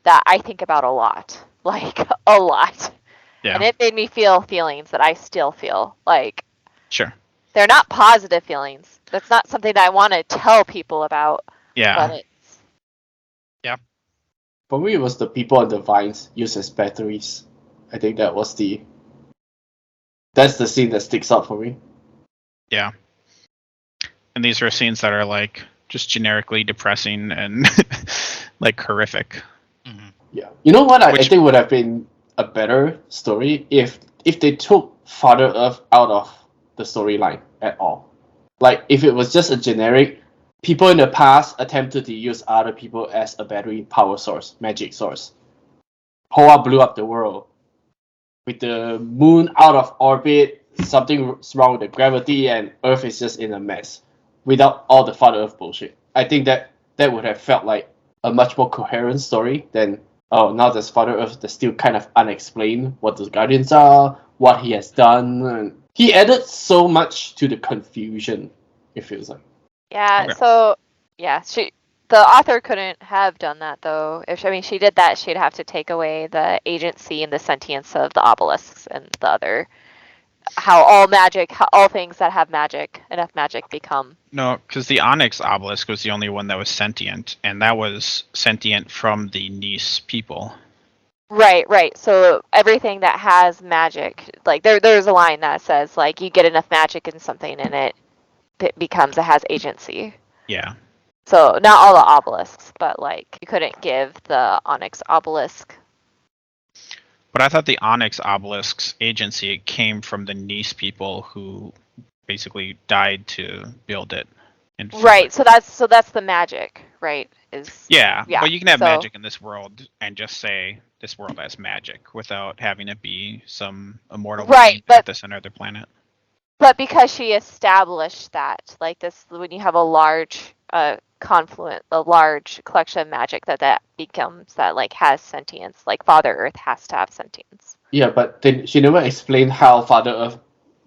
that I think about a lot, like a lot. Yeah. And it made me feel feelings that I still feel. Like sure, they're not positive feelings. That's not something that I want to tell people about. Yeah. But it's For me, it was the people on the vines used as batteries. I think that's the scene that sticks out for me. Yeah. And these are scenes that are like just generically depressing and like horrific. Mm-hmm. Yeah. You know what I think would have been a better story if they took Father Earth out of the storyline at all. Like if it was just a generic people in the past attempted to use other people as a battery power source, magic source. Hoa blew up the world. With the moon out of orbit, something's wrong with the gravity, and Earth is just in a mess. Without all the Father Earth bullshit. I think that would have felt like a much more coherent story than, now there's Father Earth that's still kind of unexplained what the Guardians are, what he has done. And he added so much to the confusion, it feels like. Yeah, Okay. so the author couldn't have done that though. If she did that, she'd have to take away the agency and the sentience of the obelisks and the other how all things that have enough magic become. No, because the Onyx obelisk was the only one that was sentient, and that was sentient from the Nice people. Right. So everything that has magic, like there's a line that says like you get enough magic in something and it has agency. Yeah. So not all the obelisks, but like you couldn't give the Onyx obelisk. But I thought the Onyx obelisk's agency came from the Nice people who basically died to build it. Right. So that's the magic, right? Yeah, but you can have so, magic in this world and just say this world has magic without having it be some immortal being at the center of the planet. But because she established that, like this, when you have a large confluent, a large collection of magic that becomes that like has sentience, like Father Earth has to have sentience. Yeah, but then she never explained how Father Earth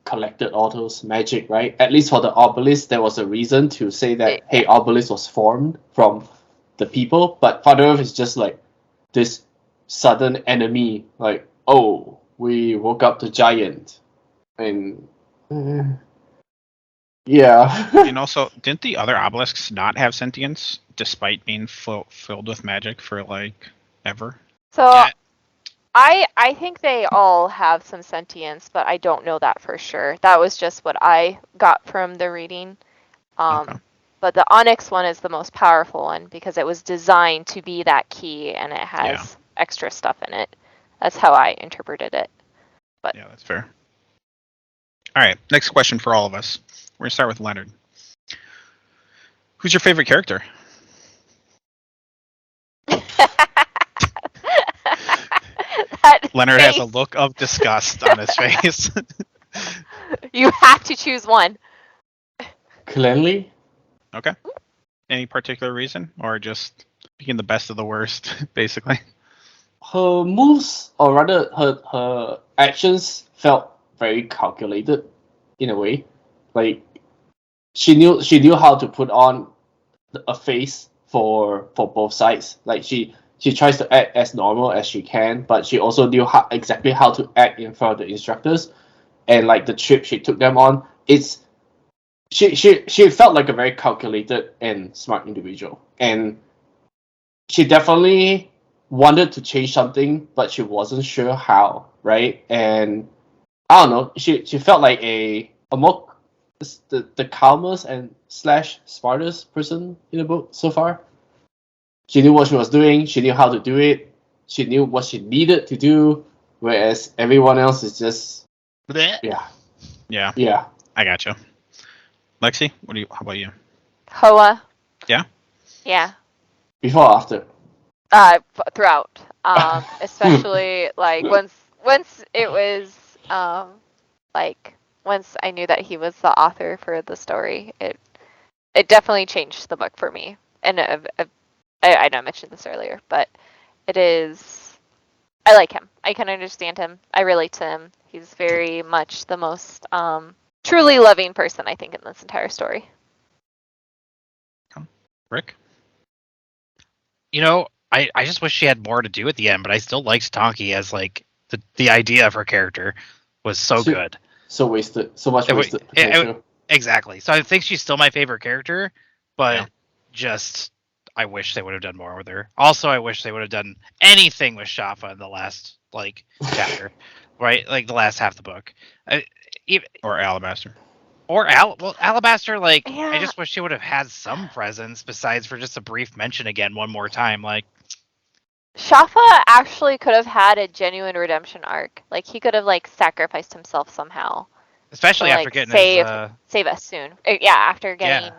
collected all those magic, right? At least for the obelisk, there was a reason to say that, hey, obelisk was formed from the people, but Father Earth is just like this sudden enemy, like, oh, we woke up the giant. And yeah. And also, didn't the other obelisks not have sentience despite being filled with magic for like ever? So yeah. I think they all have some sentience, but I don't know that for sure. That was just what I got from the reading. Okay. But the Onyx one is the most powerful one because it was designed to be that key and it has extra stuff in it. That's how I interpreted it. But yeah, that's fair. All right, next question for all of us. We're going to start with Leonard. Who's your favorite character? Leonard has a look of disgust on his face. You have to choose one. Cleanly? Okay. Any particular reason? Or just being the best of the worst, basically? Her moves, or rather her actions, felt very calculated in a way. Like she knew how to put on a face for both sides. Like she tries to act as normal as she can, but she also knew exactly how to act in front of the instructors. And like the trip she took them on, she felt like a very calculated and smart individual. And she definitely wanted to change something, but she wasn't sure how, right? And I don't know, she felt like a more the calmest and / smartest person in the book so far. She knew what she was doing, she knew how to do it, she knew what she needed to do, whereas everyone else is just yeah. I gotcha. Lexi, how about you? Hoa. Yeah. Yeah. Before or after? Throughout. Especially like once it was like once I knew that he was the author for the story, it definitely changed the book for me. And I know I mentioned this earlier, but it is. I like him. I can understand him. I relate to him. He's very much the most truly loving person I think in this entire story. Rick? You know, I just wish she had more to do at the end, but I still liked Tonki as like the idea of her character was so good. So wasted. So much wasted potential. Exactly. So I think she's still my favorite character, but just I wish they would have done more with her. Also, I wish they would have done anything with Shafa in the last chapter, right? Like the last half of the book. Or Alabaster. Or Alabaster, I just wish she would have had some presence besides for just a brief mention again one more time. Like Shafa actually could have had a genuine redemption arc. Like he could have sacrificed himself somehow. Especially after getting save us soon. Yeah, after getting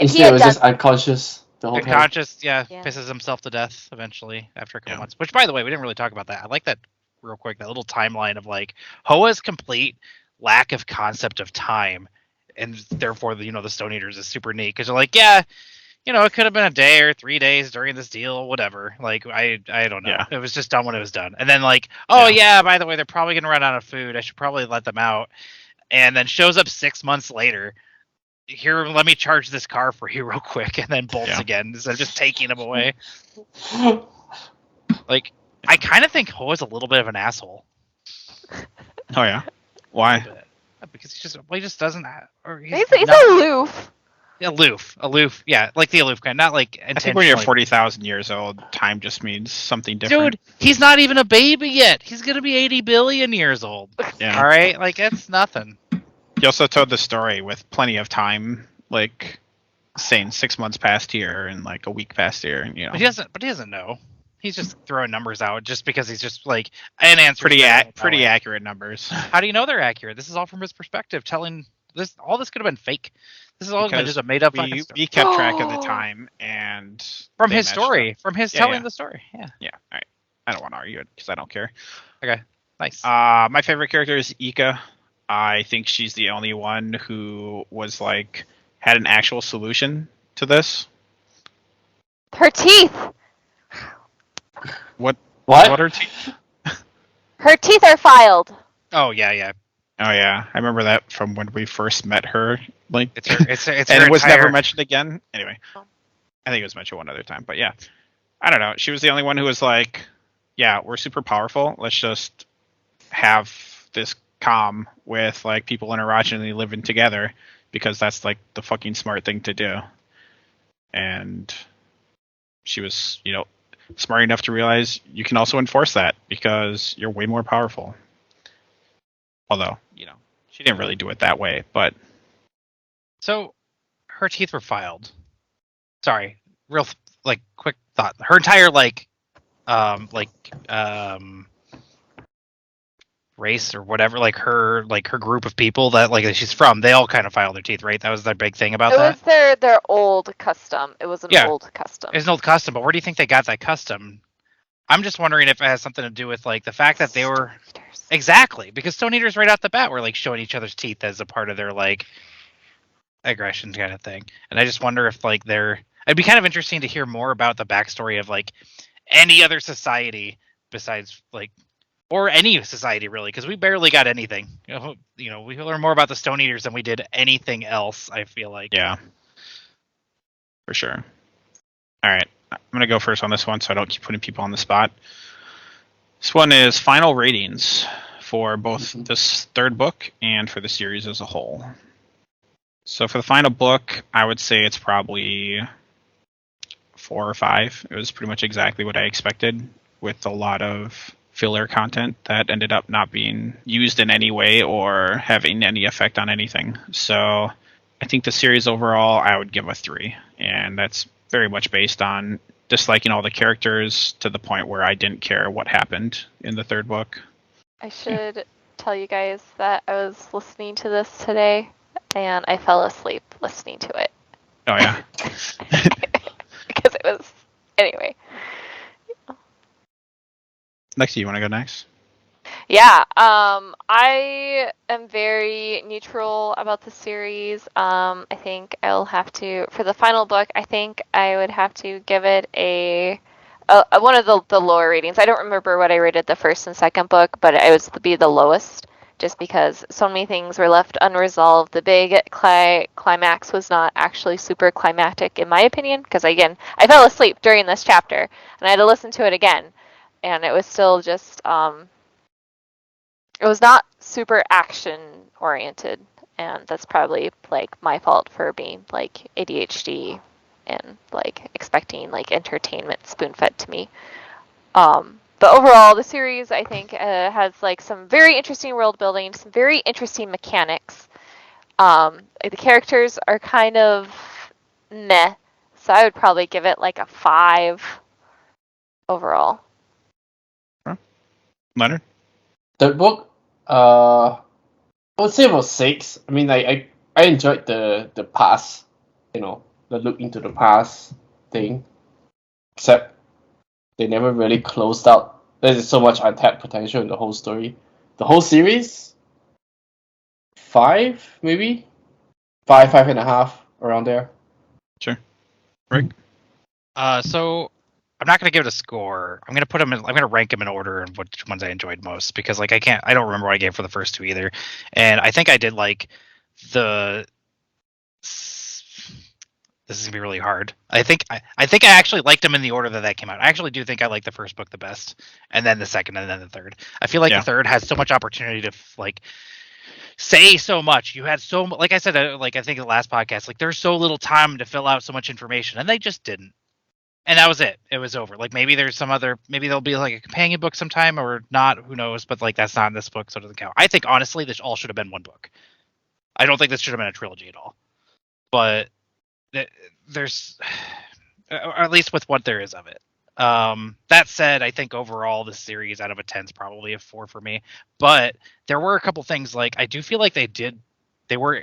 Instead, he was just unconscious the whole time. Unconscious, pisses himself to death eventually after a couple months. Which, by the way, we didn't really talk about that. I like that real quick. That little timeline of Hoa's complete lack of concept of time, and therefore the Stone Eaters is super neat because they're like, it could have been a day or 3 days during this deal, whatever. I don't know. It was just done when it was done. And then by the way, they're probably gonna run out of food. I should probably let them out. And then shows up 6 months later. Here, let me charge this car for you real quick, and then bolts again instead of just taking him away. I kind of think Hoa's a little bit of an asshole. Oh yeah. Why? Because he just doesn't. Or He's aloof. Aloof. Yeah, like the aloof kind, not like I think when you're intentionally. 40,000 years old, time just means something different. Dude, he's not even a baby yet. He's gonna be 80 billion years old. Yeah. All right, like that's nothing. He also told the story with plenty of time, like saying 6 months past here and like a week past here, and But he doesn't know. He's just throwing numbers out just because he's just like an answer. pretty accurate numbers. How do you know they're accurate? This is all from his perspective, telling this. All this could have been fake. This is all just a made up fucking story. We kept track of the time and From his story, from his telling the story. Yeah. Yeah. All right. I don't want to argue it because I don't care. Okay. Nice. My favorite character is Ika. I think she's the only one who was like had an actual solution to this. Her teeth. What What? are teeth? Her teeth are filed. Oh yeah. Oh yeah, I remember that from when we first met her. Like It's and her it was entire- never mentioned again. Anyway, I think it was mentioned one other time. But yeah, I don't know. She was the only one who was like, "Yeah, we're super powerful. Let's just have this calm with like people interagently living together because that's like the fucking smart thing to do." And she was, smart enough to realize you can also enforce that because you're way more powerful. Although, she didn't really do it that way, but So, her teeth were filed. Sorry, real quick thought. Her entire race or whatever, her group of people that she's from, they all kind of filed their teeth, right? That was their big thing about that. It was their old custom. It was an old custom. It's an old custom, but where do you think they got that custom? I'm just wondering if it has something to do with the fact that they were exactly because Stone Eaters right off the bat were showing each other's teeth as a part of their aggression kind of thing, and I just wonder if it'd be kind of interesting to hear more about the backstory of any other society besides or any society really, because we barely got anything. We learn more about the Stone Eaters than we did anything else. I feel like. Yeah, for sure. All right, I'm gonna go first on this one, so I don't keep putting people on the spot. This one is final ratings for both this third book and for the series as a whole. So for the final book, I would say it's probably 4 or 5. It was pretty much exactly what I expected, with a lot of filler content that ended up not being used in any way or having any effect on anything. So I think the series overall, I would give a 3. And that's very much based on disliking all the characters to the point where I didn't care what happened in the third book. I should tell you guys that I was listening to this today, and I fell asleep listening to it. Oh, yeah. Because it was... Anyway. Lexi, you want to go next? Yeah, I am very neutral about the series. I think I'll have to, for the final book, I think I would have to give it a one of the lower ratings. I don't remember what I rated the first and second book, but it was be the lowest, just because so many things were left unresolved. The big climax was not actually super climactic, in my opinion, because again, I fell asleep during this chapter, and I had to listen to it again, and it was still just... It was not super action oriented, and that's probably my fault for being ADHD and expecting entertainment spoon fed to me. But overall, the series I think has some very interesting world building, some very interesting mechanics. The characters are kind of meh, so I would probably give it a 5 overall. Leonard? The book, I would say about 6. I mean, I enjoyed the past, the look into the past thing. Except they never really closed out. There's so much untapped potential in the whole story. The whole series, 5 maybe, 5.5 around there. Sure. Rick? So I'm not going to give it a score. I'm going to put them in, I'm going to rank them in order of which ones I enjoyed most, because I don't remember what I gave for the first 2 either. And I think I did the This is gonna be really hard. I think I actually liked them in the order that came out. I actually do think I like the first book the best, and then the second, and then the third. I feel like the third has so much opportunity to like say so much. You had so like I said, like I think in the last podcast, like there's so little time to fill out so much information, and they just didn't. And that was it. It was over. Like maybe there's some other, maybe there'll be like a companion book sometime or not. Who knows? But like that's not in this book, so it doesn't count. I think honestly, this all should have been one book. I don't think this should have been a trilogy at all. But there's, or at least with what there is of it. That said, I think overall the series out of a 10 is probably a 4 for me. But there were a couple things like I do feel like they were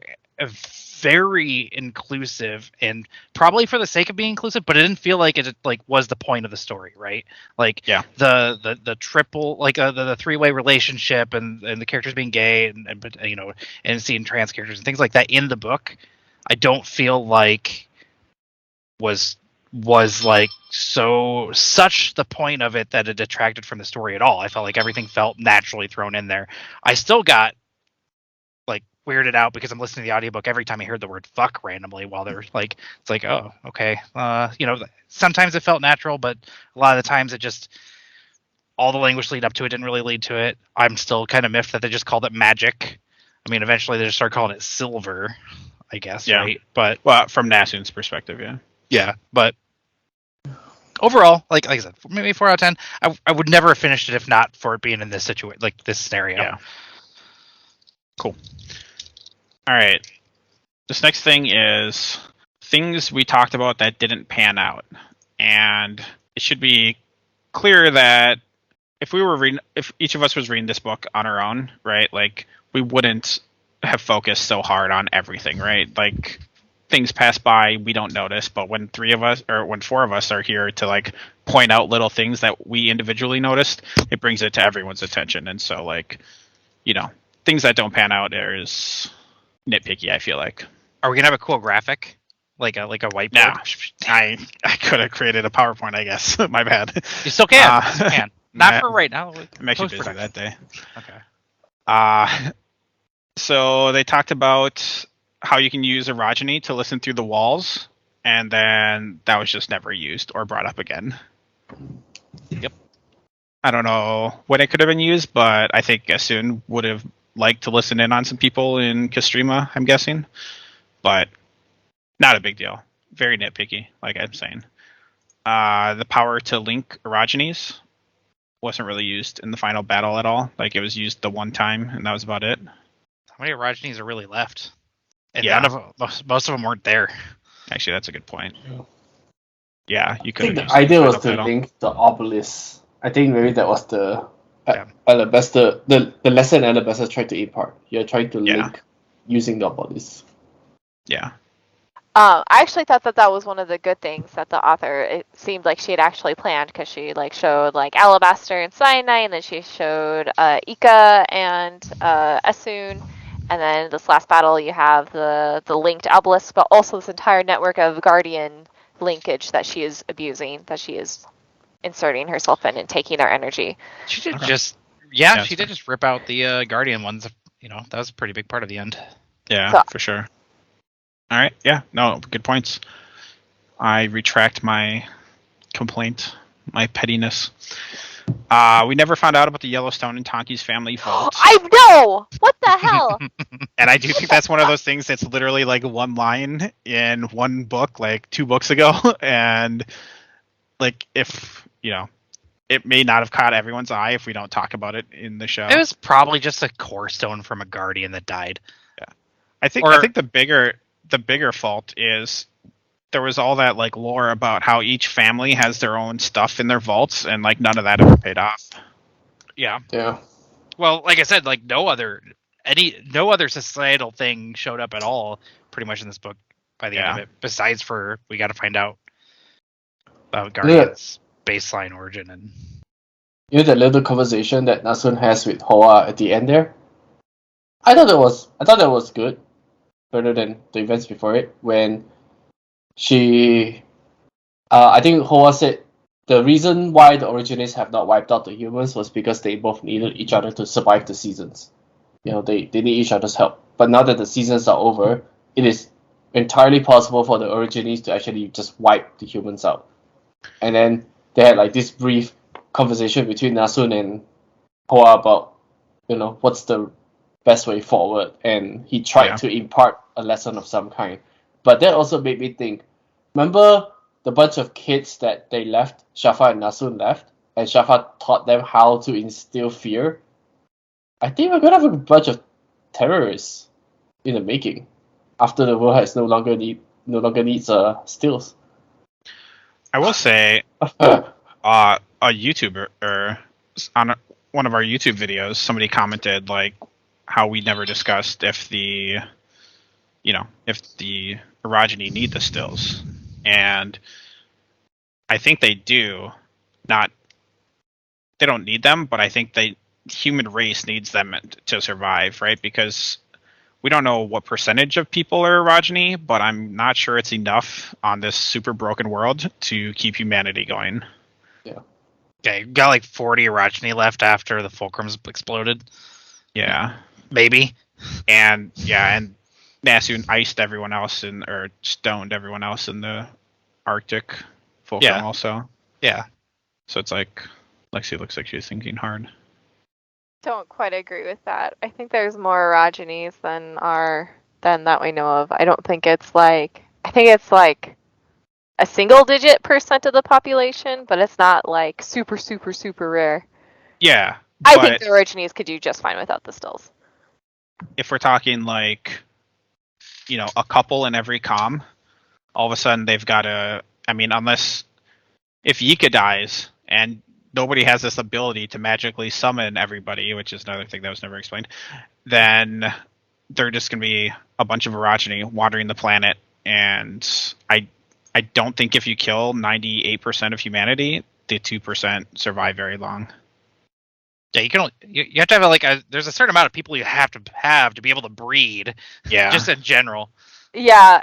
very inclusive, and probably for the sake of being inclusive, but it didn't feel like it like was the point of the story, right? Like the triple, like the three-way relationship and the characters being gay and you know, and seeing trans characters and things like that in the book, I don't feel like was like such the point of it that it detracted from the story at all. I felt like everything felt naturally thrown in there. I still got like weirded out because I'm listening to the audiobook every time I heard the word fuck randomly while they're like, it's like, oh, okay. You know, sometimes it felt natural, but a lot of the times it just, all the language lead up to it didn't really lead to it. I'm still kind of miffed that they just called it magic. I mean, eventually they just started calling it silver, I guess, right? But well, from Nasun's perspective, yeah, but overall, like I said, maybe 4 out of 10. I would never have finished it if not for it being in this situation, like this scenario. Yeah. Cool. All right. This next thing is things we talked about that didn't pan out, and it should be clear that if each of us was reading this book on our own, right? Like we wouldn't have focused so hard on everything, right? Like things pass by, we don't notice, but when 4 of us are here to like point out little things that we individually noticed, it brings it to everyone's attention. And so like, you know, things that don't pan out is nitpicky, I feel like. Are we gonna have a cool graphic? Like a whiteboard? No. I could have created a PowerPoint, I guess. My bad. You still can. You can. Not for right now. I'm actually busy that day. Okay. So they talked about how you can use orogeny to listen through the walls, and then that was just never used or brought up again. Yep. I don't know when it could have been used, but I think Asun would have liked to listen in on some people in Kastrima, I'm guessing. But not a big deal. Very nitpicky, like I'm saying. The power to link orogenies wasn't really used in the final battle at all. Like it was used the one time, and that was about it. How many orogenies are really left? And most of them weren't there. Actually, that's a good point. Yeah, you could. I think the idea was to link the obelisk. I think maybe that was the Alabaster, the lesson Alabaster tried to impart. You're trying to link using the obelisk. Yeah. I actually thought that was one of the good things that the author, it seemed like she had actually planned, because she like showed like Alabaster and Cyanide, and then she showed Ika and Asun, and then this last battle you have the linked obelisk, but also this entire network of Guardian linkage that she is abusing, that she is inserting herself in and taking their energy. She did just rip out the Guardian ones. You know, that was a pretty big part of the end. Yeah, so, for sure. All right. Yeah. No, good points. I retract my complaint, my pettiness. We never found out about the Yellowstone and Tonki's family vault. I know! What the hell? And I do think that's one of those things that's literally like one line in one book, like 2 books ago. And like, if, you know, it may not have caught everyone's eye if we don't talk about it in the show. It was probably just a core stone from a Guardian that died. Yeah. I think the bigger fault is there was all that like lore about how each family has their own stuff in their vaults, and like none of that ever paid off. Yeah. Yeah. Well, like I said, like no other societal thing showed up at all pretty much in this book by the end of it, besides for we got to find out about Guardian's baseline origin. And you know the little conversation that Nasun has with Hoa at the end there? I thought that was good. Better than the events before it, when she I think Hoa said the reason why the Originates have not wiped out the humans was because they both needed each other to survive the seasons. You know, they need each other's help. But now that the seasons are over, it is entirely possible for the Origines to actually just wipe the humans out. And then they had like this brief conversation between Nasun and Hoa about, what's the best way forward, and he tried to impart a lesson of some kind. But that also made me think, remember the bunch of kids that they left, Shafa and Nasun left, and Shafa taught them how to instill fear? I think we're gonna have a bunch of terrorists in the making after the world has no longer needs stills. I will say, a YouTuber or on one of our YouTube videos, somebody commented like how we never discussed if the orogeny need the stills, and I think they do. They don't need them, but I think the human race needs them to survive, right? Because we don't know what percentage of people are orogeny, but I'm not sure it's enough on this super broken world to keep humanity going. Yeah. Okay, you got like 40 orogeny left after the fulcrums exploded. Yeah. Maybe. And Nasun iced everyone else or stoned everyone else in the Arctic fulcrum also. Yeah. So it's like Lexi looks like she's thinking hard. Don't quite agree with that. I think there's more orogenies than that we know of. I don't think it's like, I think it's like a single digit % of the population, but it's not like super, super, super rare. Yeah. I think the orogenies could do just fine without the stills. If we're talking like, a couple in every comm, all of a sudden they've got unless if Yika dies and nobody has this ability to magically summon everybody, which is another thing that was never explained, then they're just going to be a bunch of orogeny wandering the planet. And I don't think if you kill 98% of humanity, the 2% survive very long. Yeah, you have to have there's a certain amount of people you have to be able to breed. Yeah. Just in general. Yeah,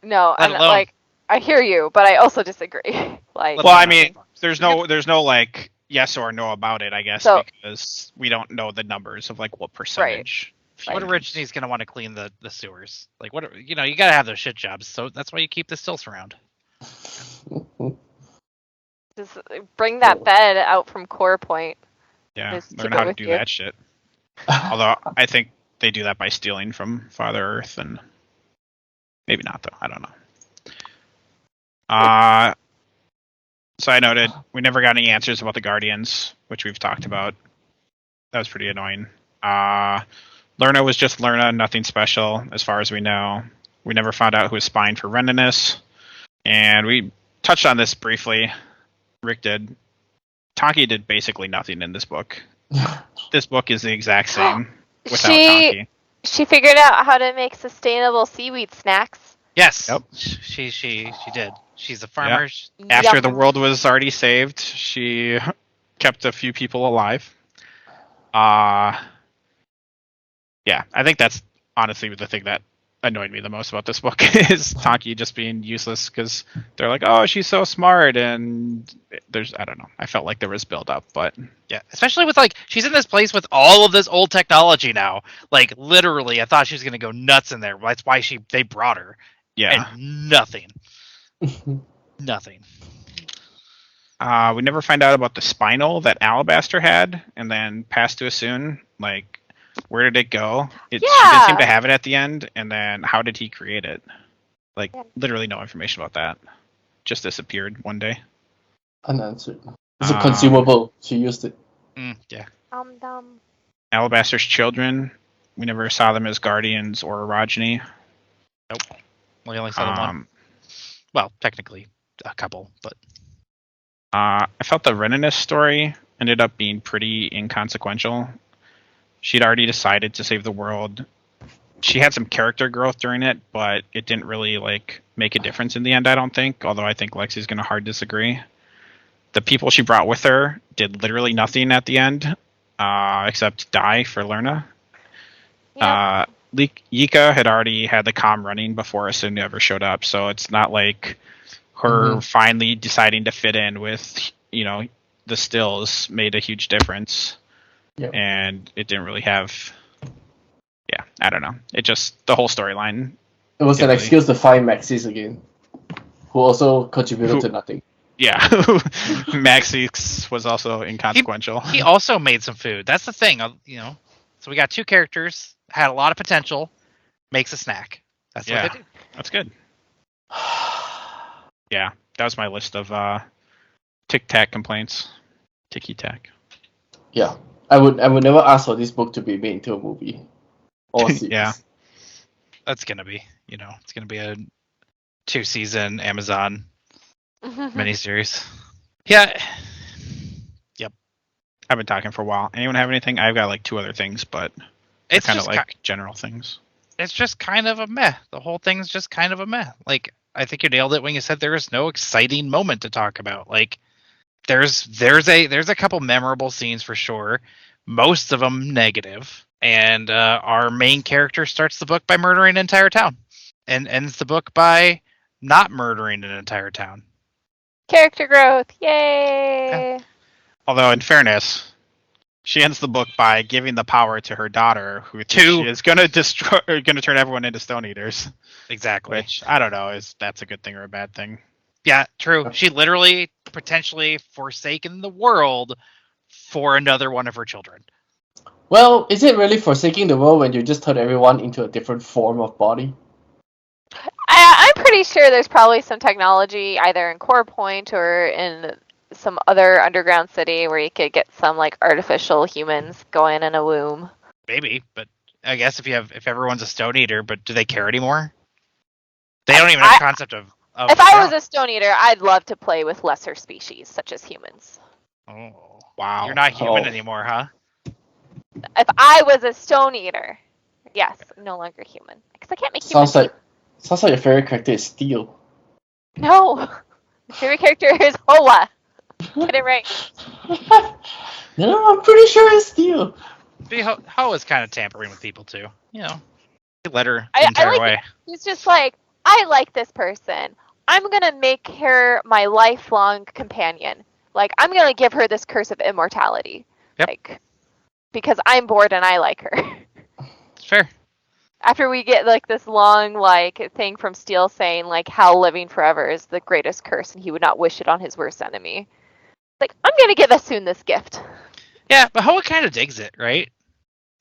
no, Let and alone, I hear you, but I also disagree. There's no like yes or no about it, I guess, because we don't know the numbers of like what percentage. Right. What originy is going to want to clean the sewers? Like what you got to have those shit jobs, so that's why you keep the stills around. Just bring that bed out from Core Point. Yeah, Just learn how to do that shit. Although I think they do that by stealing from Father Earth, and maybe not though. I don't know. So I noted we never got any answers about the Guardians, which we've talked about. That was pretty annoying. Lerna was just Lerna, nothing special as far as we know. We never found out who was spying for Reninus. And we touched on this briefly. Rick did. Tonki did basically nothing in this book. This book is the exact same without Tonki. She figured out how to make sustainable seaweed snacks. Yes. Yep. She did. She's a farmer. Yep. After the world was already saved, she kept a few people alive. Yeah, I think that's honestly the thing that annoyed me the most about this book is Tonki just being useless because they're like, oh, she's so smart, and I don't know. I felt like there was build up, but yeah, especially with she's in this place with all of this old technology now. Like literally, I thought she was gonna go nuts in there. That's why they brought her. Yeah, and nothing. Nothing. We never find out about the spinal that Alabaster had and then passed to Asun. Like, where did it go? She didn't seem to have it at the end, and then how did he create it? Like, literally no information about that. Just disappeared one day. Unanswered. It's a consumable. She used it. Yeah. Alabaster's children. We never saw them as guardians or orogeny. Nope. We only saw the one. Well, technically, a couple, but. I felt the Reninus story ended up being pretty inconsequential. She'd already decided to save the world. She had some character growth during it, but it didn't really make a difference in the end, I don't think. Although I think Lexi's going to hard disagree. The people she brought with her did literally nothing at the end, except die for Lerna. Yep. Yika had already had the comm running before Asun ever showed up, so it's not like her finally deciding to fit in with, the stills made a huge difference. Yep. And it didn't really have, I don't know. It just, the whole storyline It was an Italy. excuse to find Maxis again, who also contributed to nothing. Yeah, Maxix was also inconsequential. He also made some food. That's the thing, So we got two characters, had a lot of potential, makes a snack. That's what they do. That's good. Yeah, that was my list of Tic Tac complaints. Ticky Tac. Yeah, I would never ask for this book to be made into a movie or series. Yeah. That's gonna be, it's gonna be a 2-season Amazon miniseries. Yeah. Yep. I've been talking for a while. Anyone have anything? I've got like 2 other things, but It's kind of just like general things. it's just kind of a meh. The whole thing's just kind of a meh. Like, I think you nailed it when you said there is no exciting moment to talk about. Like, there's a couple memorable scenes for sure, most of them negative, and our main character starts the book by murdering an entire town, and ends the book by not murdering an entire town. Character growth, yay! Yeah. Although, in fairness, she ends the book by giving the power to her daughter, who she is going to turn everyone into Stone Eaters. Exactly. Which I don't know is that's a good thing or a bad thing. Yeah, true. She literally potentially forsaken the world for another one of her children. Well, is it really forsaking the world when you just turn everyone into a different form of body? I'm pretty sure there's probably some technology either in Core Point or in some other underground city where you could get some like artificial humans going in a womb. Maybe, but I guess if everyone's a Stone Eater, but do they care anymore? They don't even have a concept of. If I was a Stone Eater, I'd love to play with lesser species such as humans. Oh, wow! You're not human anymore, huh? If I was a Stone Eater, yes, I'm no longer human because I can't make humans. Sounds like your favorite character is Steel. No, my favorite character is Hoa. Get it right. No, I'm pretty sure it's Steel. Ho is kind of tampering with people too. He let her I entire like way. He's just like, I like this person. I'm gonna make her my lifelong companion. Like, I'm gonna give her this curse of immortality. Yep. Like, because I'm bored and I like her. It's fair. After we get like this long like thing from Steel saying like how living forever is the greatest curse and he would not wish it on his worst enemy. Like, I'm gonna give Asun this gift. Yeah, but Hoa kind of digs it, right?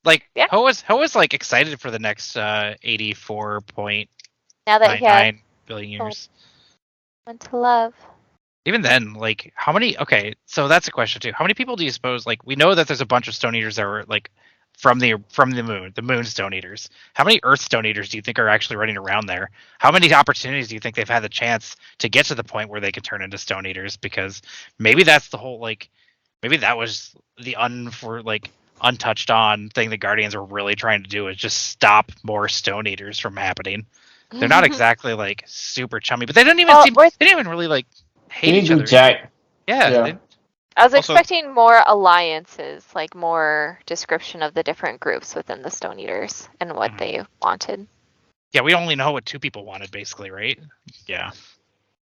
Like, Yeah. Hoa's like excited for the next 84.99 Now that he has billion years. one to love. Even then, like, how many? Okay, so that's a question too. How many people do you suppose? Like, we know that there's a bunch of Stone Eaters that were like from the moon Stone Eaters. How many Earth Stone Eaters do you think are actually running around there? How many opportunities do you think they've had the chance to get to the point where they can turn into Stone Eaters? Because maybe that's the whole maybe that was the untouched on thing the Guardians were really trying to do, is just stop more Stone Eaters from happening. They're not exactly like super chummy, but they didn't even they didn't even really like hate each other. Jack. Yeah. I was Also- expecting more alliances, like more description of the different groups within the Stone Eaters and what they wanted. Yeah, we only know what two people wanted, basically, right? Yeah.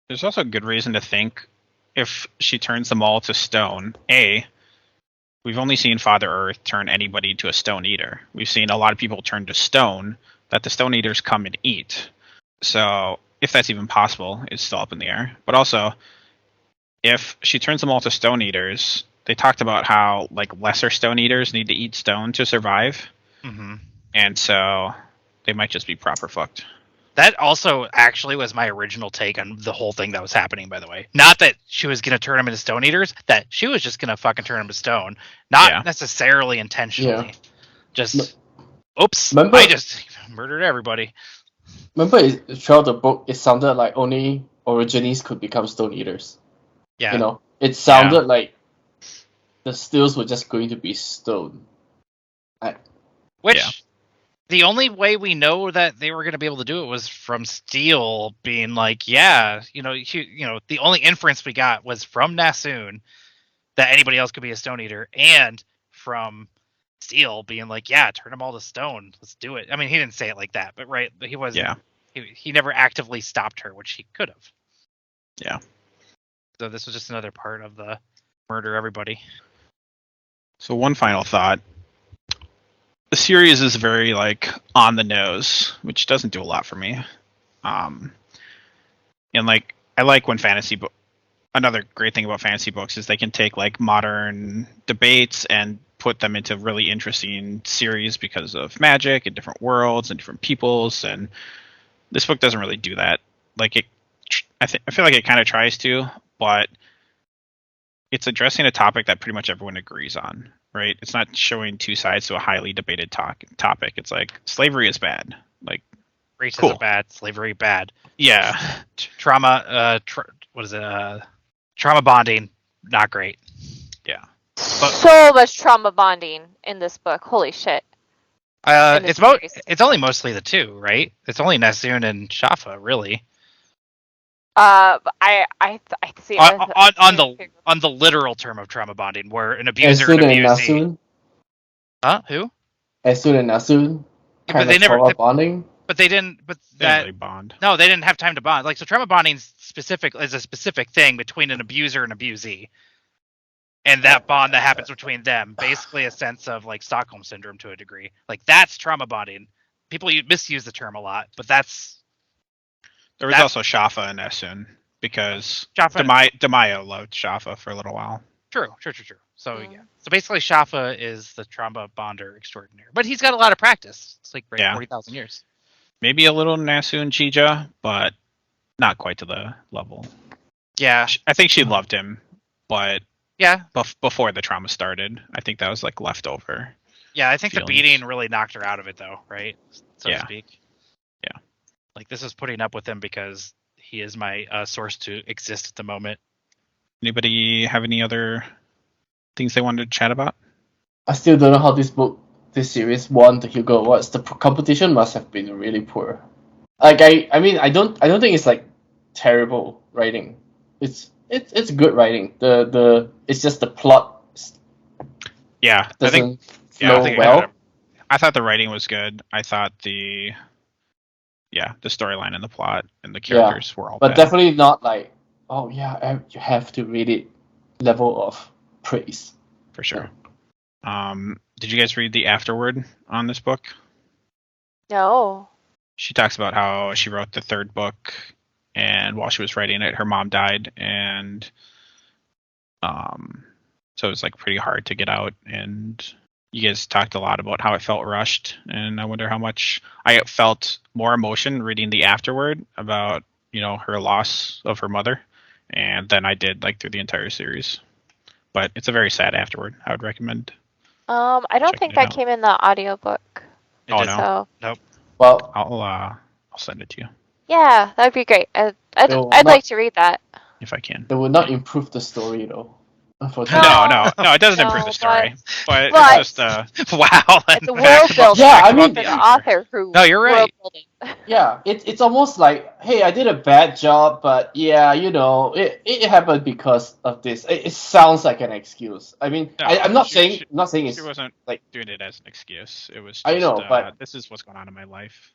There's also a good reason to think if she turns them all to stone, we've only seen Father Earth turn anybody to a Stone Eater. We've seen a lot of people turn to stone that the Stone Eaters come and eat. So if that's even possible, it's still up in the air. But also, if she turns them all to Stone Eaters, they talked about how like lesser Stone Eaters need to eat stone to survive. Mm-hmm. And so they might just be proper fucked. That also actually was my original take on the whole thing that was happening, by the way. Not that she was going to turn them into Stone Eaters, that she was just going to fucking turn them to stone. Not necessarily intentionally. Yeah. Just, oops, Remember- I just murdered everybody. Remember, throughout the book, it sounded like only Origines could become Stone Eaters. Yeah. It sounded like the Steels were just going to be stone. Which, the only way we know that they were going to be able to do it was from Steel being like, the only inference we got was from Nasoon that anybody else could be a Stone Eater, and from Steel being like, yeah, turn them all to stone. Let's do it. I mean, he didn't say it like that, but he wasn't. Yeah. He never actively stopped her, which he could have. Yeah. So this was just another part of the murder everybody. So one final thought. The series is very on the nose, which doesn't do a lot for me. And like I like when fantasy book. Another great thing about fantasy books is they can take like modern debates and put them into really interesting series because of magic and different worlds and different peoples. And this book doesn't really do that. Like I feel like it kind of tries to, but it's addressing a topic that pretty much everyone agrees on, right? It's not showing two sides to a highly debated topic. It's like slavery is bad. Like Racism cool. bad, slavery bad. Yeah. Trauma. What is it? Trauma bonding, not great. Yeah. So much trauma bonding in this book. Holy shit. It's only mostly the two, right? It's only Nasun and Shafa, really. I see on the literal term of trauma bonding, where an abuser and Esun and abusee. Nasun. Huh? Who? Esun and Nasun. Yeah, but they never bonding. But they didn't. But They that really bond. no, they didn't have time to bond. Like so, trauma bonding is a specific thing between an abuser and abusee, and that bond that happens between them, basically a sense of like Stockholm syndrome to a degree. Like that's trauma bonding. People misuse the term a lot, but that's. There was also Shafa and Esun because Demayo loved Shafa for a little while. True. So yeah. So basically, Shafa is the trauma bonder extraordinaire, but he's got a lot of practice. It's like 40,000 years. Maybe a little Nasun Chija, but not quite to the level. Yeah, I think she loved him, but yeah, before the trauma started, I think that was like leftover. Yeah, I think feelings. The beating really knocked her out of it, though, right? So to speak. Yeah. Like this is putting up with him because he is my source to exist at the moment. Anybody have any other things they wanted to chat about? I still don't know how this series won the Hugo Awards. The competition must have been really poor. Like I mean I don't think it's like terrible writing. It's good writing. The it's just the plot. Yeah, doesn't flow well. I thought the writing was good. I thought the storyline and the plot and the characters were all but bad. Definitely not like you have to read it level of praise. For sure. Did you guys read the afterword on this book? No. She talks about how she wrote the third book, and while she was writing it, her mom died, and so it was like pretty hard to get out. And you guys talked a lot about how it felt rushed, and I wonder how much I felt more emotion reading the afterword about her loss of her mother, and then I did like through the entire series. But it's a very sad afterward. I would recommend. I don't think that came in the audiobook. Oh no. So. Nope. Well, I'll send it to you. Yeah, that'd be great. I'd like to read that. If I can. It would not improve the story though. No, it doesn't improve the story. But it's just wow. It's a world building. Yeah, I mean the author who. No, you're right. Yeah, it's almost like, hey, I did a bad job, but yeah, it happened because of this. It sounds like an excuse. I mean, no, I'm not saying it's. She wasn't like doing it as an excuse. It was. Just, I know, but this is what's going on in my life.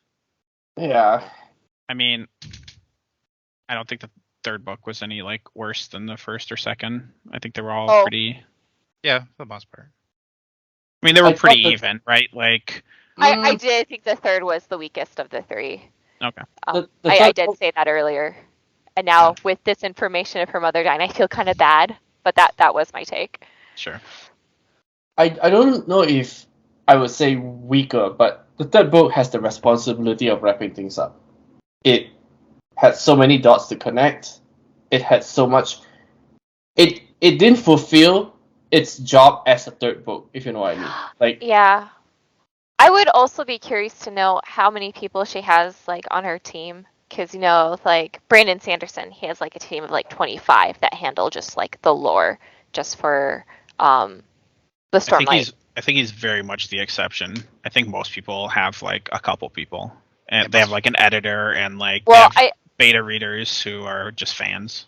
Yeah. I mean, I don't think the third book was any like worse than the first or second. I think they were all pretty. Yeah, for the most part. I mean, they were pretty even, right? Like. I did think the third was the weakest of the three. Okay. I did say that earlier, and now with this information of her mother dying, I feel kind of bad. But that was my take. Sure. I don't know if I would say weaker, but the third book has the responsibility of wrapping things up. It had so many dots to connect. It had so much. It didn't fulfill its job as a third book, if you know what I mean. Like yeah. I would also be curious to know how many people she has like on her team, because like Brandon Sanderson, he has like a team of like 25 that handle just like the lore, just for the Stormlight. I think he's very much the exception. I think most people have like a couple people, and they have like an editor and like beta readers who are just fans.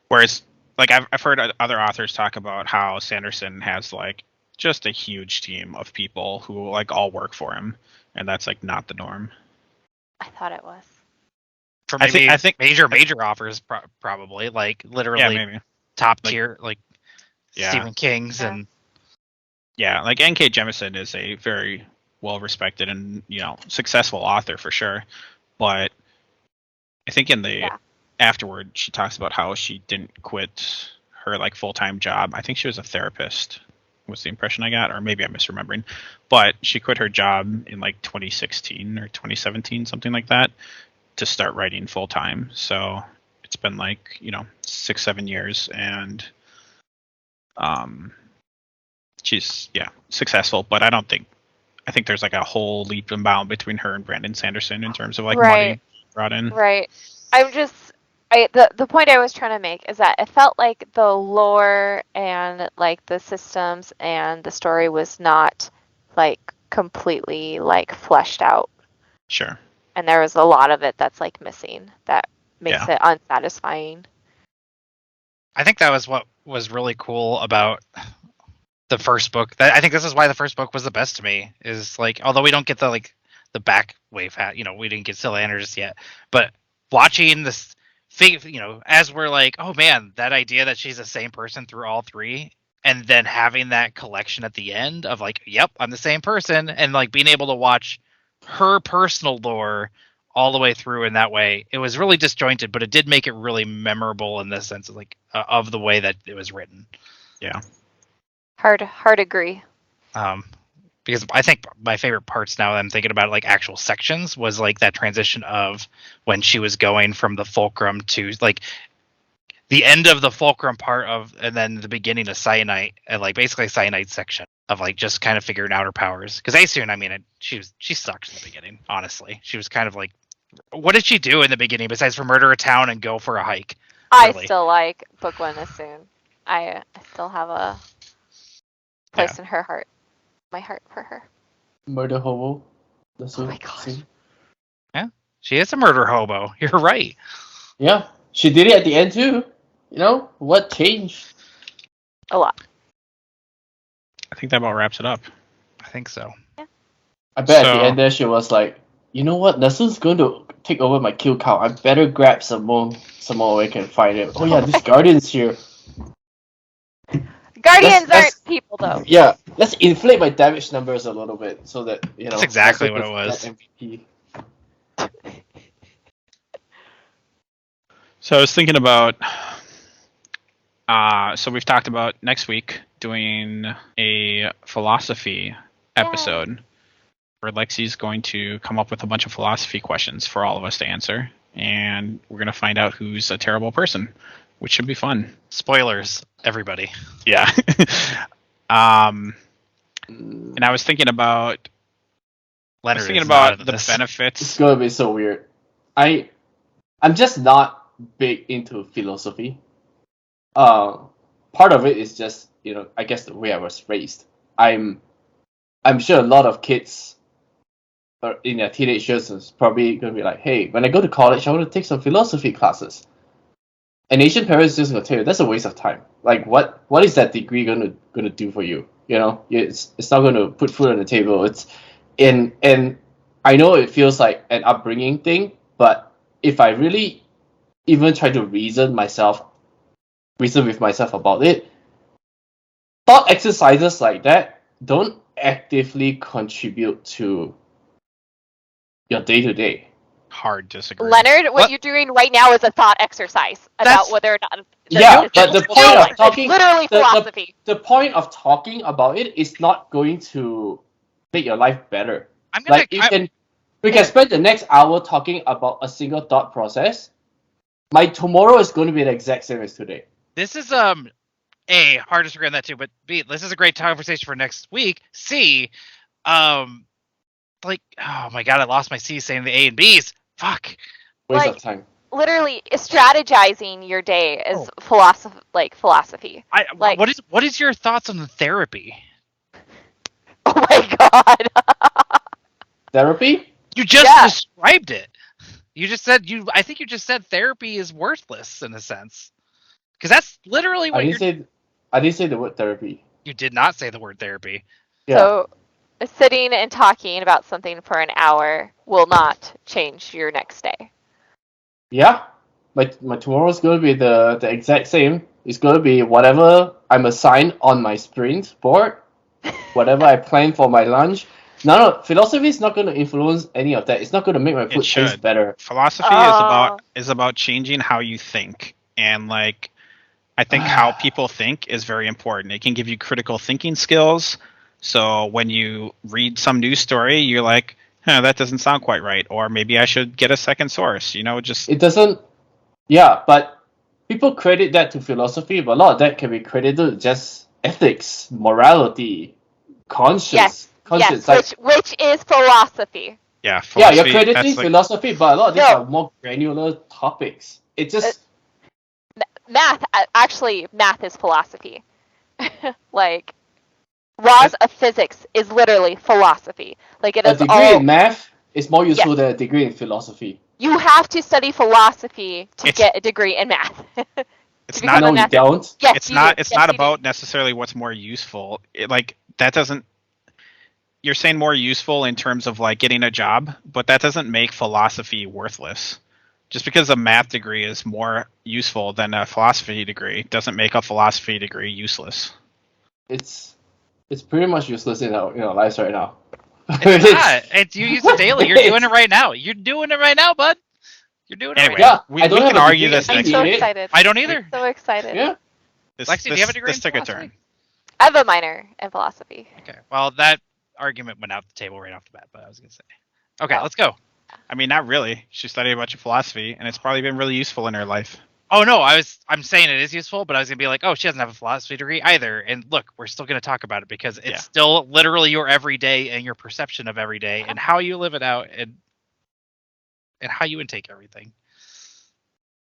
Whereas, like I've heard other authors talk about how Sanderson has like just a huge team of people who like all work for him, and that's like not the norm. I thought it was. For maybe I think major offers probably like literally maybe. Top tier like Stephen King's and like N.K. Jemisin is a very well respected and successful author for sure, but I think in the Yeah. afterward, she talks about how she didn't quit her like full-time job. I think she was a therapist, was the impression I got, or maybe I'm misremembering. But she quit her job in like 2016 or 2017, something like that, to start writing full-time. So it's been like, 6-7 years, and she's successful. But I think there's like a whole leap and bound between her and Brandon Sanderson in terms of like money brought in. Right. The point I was trying to make is that it felt like the lore and like the systems and the story was not like completely like fleshed out. Sure. And there was a lot of it that's like missing that makes it unsatisfying. I think that was what was really cool about the first book. I think this is why the first book was the best to me. Is like, although we don't get the back wave hat, we didn't get Cylinder just yet, but watching this as we're like, oh man, that idea that she's the same person through all three, and then having that collection at the end of like, yep, I'm the same person, and like being able to watch her personal lore all the way through in that way, it was really disjointed, but it did make it really memorable in the sense of like of the way that it was written. Yeah. Hard agree. Because I think my favorite parts now that I'm thinking about like actual sections was like that transition of when she was going from the fulcrum to like the end of the fulcrum part of, and then the beginning of Cyanide, and like basically Cyanide section of like just kind of figuring out her powers. Because she sucked in the beginning. Honestly, she was kind of like, what did she do in the beginning besides for murder a town and go for a hike? Really? I still like book 1 Assoon. I still have a place in her heart. My heart for her. Murder hobo. Oh my gosh. Yeah, she is a murder hobo. You're right. Yeah, she did it at the end too. What changed? A lot. I think that about wraps it up. I think so. Yeah. I bet at the end there she was like, you know what? Nasu's going to take over my kill count. I better grab some more where I can find it. Oh yeah, this Guardian's here. Guardians aren't people though. Yeah, let's inflate my damage numbers a little bit so that That's exactly what it was. MVP. So I was thinking about. So we've talked about next week doing a philosophy episode where Lexi's going to come up with a bunch of philosophy questions for all of us to answer, and we're going to find out who's a terrible person, which should be fun. Spoilers, everybody. Yeah. And I was thinking about the benefits. It's gonna be so weird. I'm just not big into philosophy. Part of it is just I guess the way I was raised. I'm sure a lot of kids in their teenage years is probably gonna be like, hey, when I go to college, I want to take some philosophy classes. And Asian parents just gonna tell you that's a waste of time. Like what is that degree gonna do for you? It's not gonna put food on the table. And I know it feels like an upbringing thing, but if I really even try to reason with myself about it, thought exercises like that don't actively contribute to your day-to-day. Hard disagree. Leonard, what you're doing right now is a thought exercise about whether or not. But the point of talking, literally philosophy. The point of talking about it is not going to make your life better. We can spend the next hour talking about a single thought process. My tomorrow is going to be the exact same as today. This is A, hard to disagree on that too, but B, this is a great conversation for next week. C, like, oh my god, I lost my C saying the A and B's. Fuck. Waste of time. Literally, strategizing your day is philosophy. What is your thoughts on the therapy? Oh my god. Therapy? You just described it. You just said I think you just said therapy is worthless in a sense. Because that's literally what I didn't say the word therapy. You did not say the word therapy. Yeah. So, sitting and talking about something for an hour will not change your next day. Yeah. My tomorrow's going to be the exact same. It's going to be whatever I'm assigned on my sprint board, whatever I plan for my lunch. No, philosophy is not going to influence any of that. It's not going to make my food should. taste better. Philosophy is about changing how you think, and like I think how people think is very important. It can give you critical thinking skills. So when you read some news story, you're like, that doesn't sound quite right, or maybe I should get a second source. Just It doesn't. Yeah, but people credit that to philosophy, but a lot of that can be credited to just ethics, morality, conscience. Yes, Like, which is philosophy. yeah, yeah, philosophy, you're crediting that's like, philosophy, but a lot of these No. are more granular topics. It just Math is philosophy. Like laws of physics is literally philosophy. Like it a is degree all. in math is more useful Yes. than a degree in philosophy. You have to study philosophy to It's- get a degree in math. it's to not. become a No, you math- don't. Yes, It's you not. do. It's Yes, not you do. about necessarily what's more useful. That doesn't. You're saying more useful in terms of like getting a job, but that doesn't make philosophy worthless. Just because a math degree is more useful than a philosophy degree doesn't make a philosophy degree useless. It's pretty much useless in our lives right now. It's not. You use it daily. You're doing it right now. You're doing it right now, bud. You're doing it Anyway, right now. Yeah, we I don't can have a argue degree. this I'm next so week. excited. I don't either. So excited. Yeah. Lexi, do you have a degree in This took a philosophy? turn. I have a minor in philosophy. Okay. Well, that argument went out the table right off the bat, but I was gonna say. Okay, Oh. let's go. I mean, not really. She studied a bunch of philosophy, and it's probably been really useful in her life. Oh no, I'm saying it is useful, but I was gonna be like, oh, she doesn't have a philosophy degree either. And look, we're still gonna talk about it because it's Yeah. still literally your everyday and your perception of every day and how you live it out and how you intake everything.